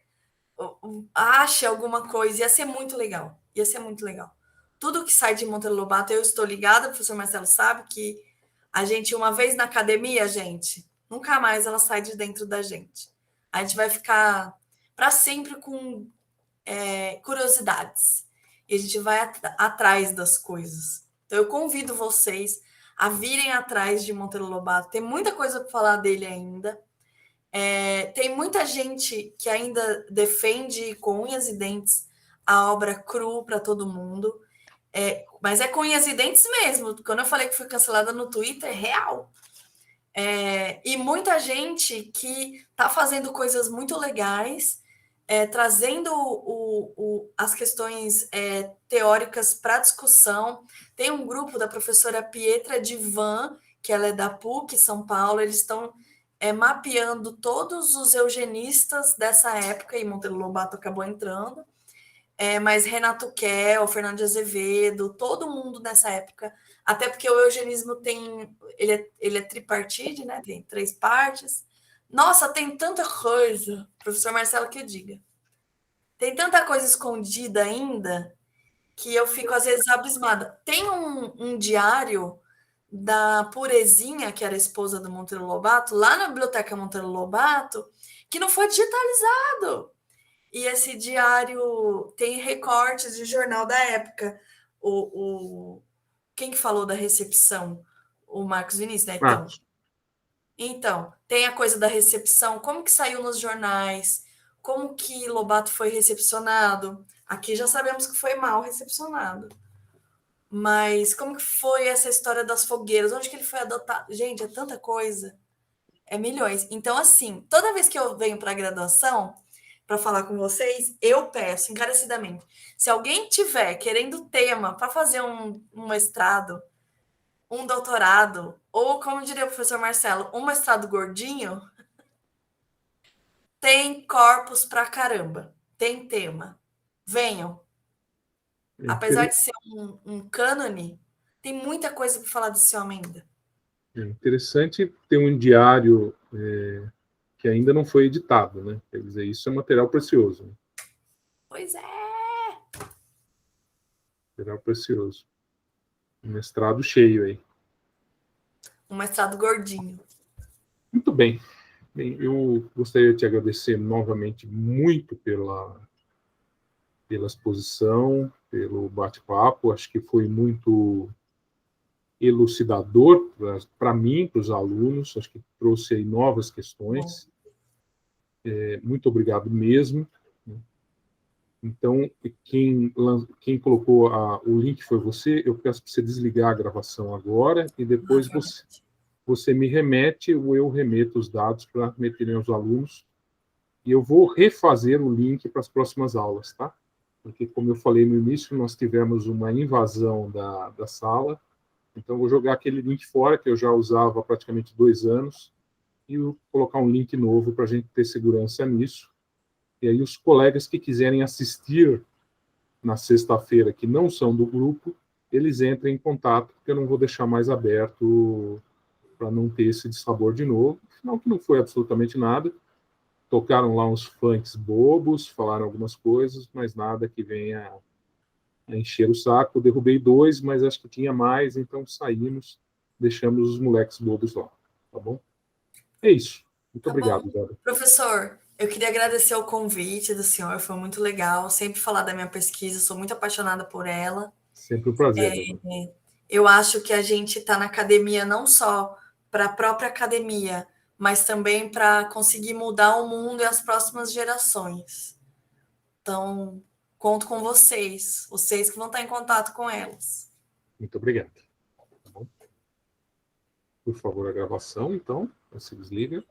acha alguma coisa, ia ser muito legal. Ia ser muito legal. Tudo que sai de Monteiro Lobato, eu estou ligada, o professor Marcelo sabe que a gente, uma vez na academia, gente, nunca mais ela sai de dentro da gente. A gente vai ficar para sempre com curiosidades. E a gente vai atrás das coisas. Então, eu convido vocês a virem atrás de Monteiro Lobato. Tem muita coisa para falar dele ainda. Tem muita gente que ainda defende com unhas e dentes a obra cru para todo mundo. Mas é com unhas e dentes mesmo. Quando eu falei que fui cancelada no Twitter, é real. E muita gente que está fazendo coisas muito legais, trazendo as questões teóricas para discussão. Tem um grupo da professora Pietra Divan, que ela é da PUC São Paulo, eles estão mapeando todos os eugenistas dessa época, e Monteiro Lobato acabou entrando, mas Renato Kell, Fernando de Azevedo, todo mundo nessa época, até porque o eugenismo ele é tripartite, né? Tem 3 partes. Nossa, tem tanta coisa, professor Marcelo que diga. Tem tanta coisa escondida ainda que eu fico, às vezes, abismada. Tem um diário da Purezinha, que era esposa do Monteiro Lobato, lá na Biblioteca Monteiro Lobato, que não foi digitalizado. E esse diário tem recortes de jornal da época. Quem que falou da recepção? O Marcos Vinícius, né? Então, tem a coisa da recepção, como que saiu nos jornais, como que Lobato foi recepcionado. Aqui já sabemos que foi mal recepcionado. Mas como que foi essa história das fogueiras? Onde que ele foi adotado? Gente, é tanta coisa. É milhões. Então, assim, toda vez que eu venho para a graduação, para falar com vocês, eu peço encarecidamente. Se alguém tiver querendo tema para fazer um mestrado, um doutorado, ou, como diria o professor Marcelo, um mestrado gordinho, tem corpus pra caramba. Tem tema. Venham. Apesar de ser um cânone, tem muita coisa para falar desse homem ainda. É interessante ter um diário que ainda não foi editado, né? Quer dizer, isso é material precioso. Né? Pois é. Material precioso. Um mestrado cheio aí. Um mestrado gordinho. Muito bem. Bem, eu gostaria de te agradecer novamente muito pela exposição, pelo bate-papo. Acho que foi muito elucidador para mim, para os alunos. Acho que trouxe aí novas questões. Muito obrigado mesmo. Então, quem colocou o link foi você. Eu peço para você desligar a gravação agora e depois você me remete ou eu remeto os dados para meterem aos alunos. E eu vou refazer o link para as próximas aulas, tá? Porque, como eu falei no início, nós tivemos uma invasão da sala. Então, eu vou jogar aquele link fora, que eu já usava há praticamente 2 anos, e colocar um link novo para a gente ter segurança nisso. E aí, os colegas que quiserem assistir na sexta-feira, que não são do grupo, eles entrem em contato, porque eu não vou deixar mais aberto para não ter esse dissabor de novo. Afinal, que não foi absolutamente nada. Tocaram lá uns funks bobos, falaram algumas coisas, mas nada que venha a encher o saco. Eu derrubei 2, mas acho que tinha mais, então saímos, deixamos os moleques bobos lá, tá bom? É isso. Muito obrigado, Débora. Professor, eu queria agradecer o convite do senhor, foi muito legal. Sempre falar da minha pesquisa, sou muito apaixonada por ela. Sempre um prazer, Débora. Eu acho que a gente está na academia não só para a própria academia, mas também para conseguir mudar o mundo e as próximas gerações. Então, conto com vocês que vão estar em contato com elas. Muito obrigado. Tá bom? Por favor, a gravação, então, se desliga.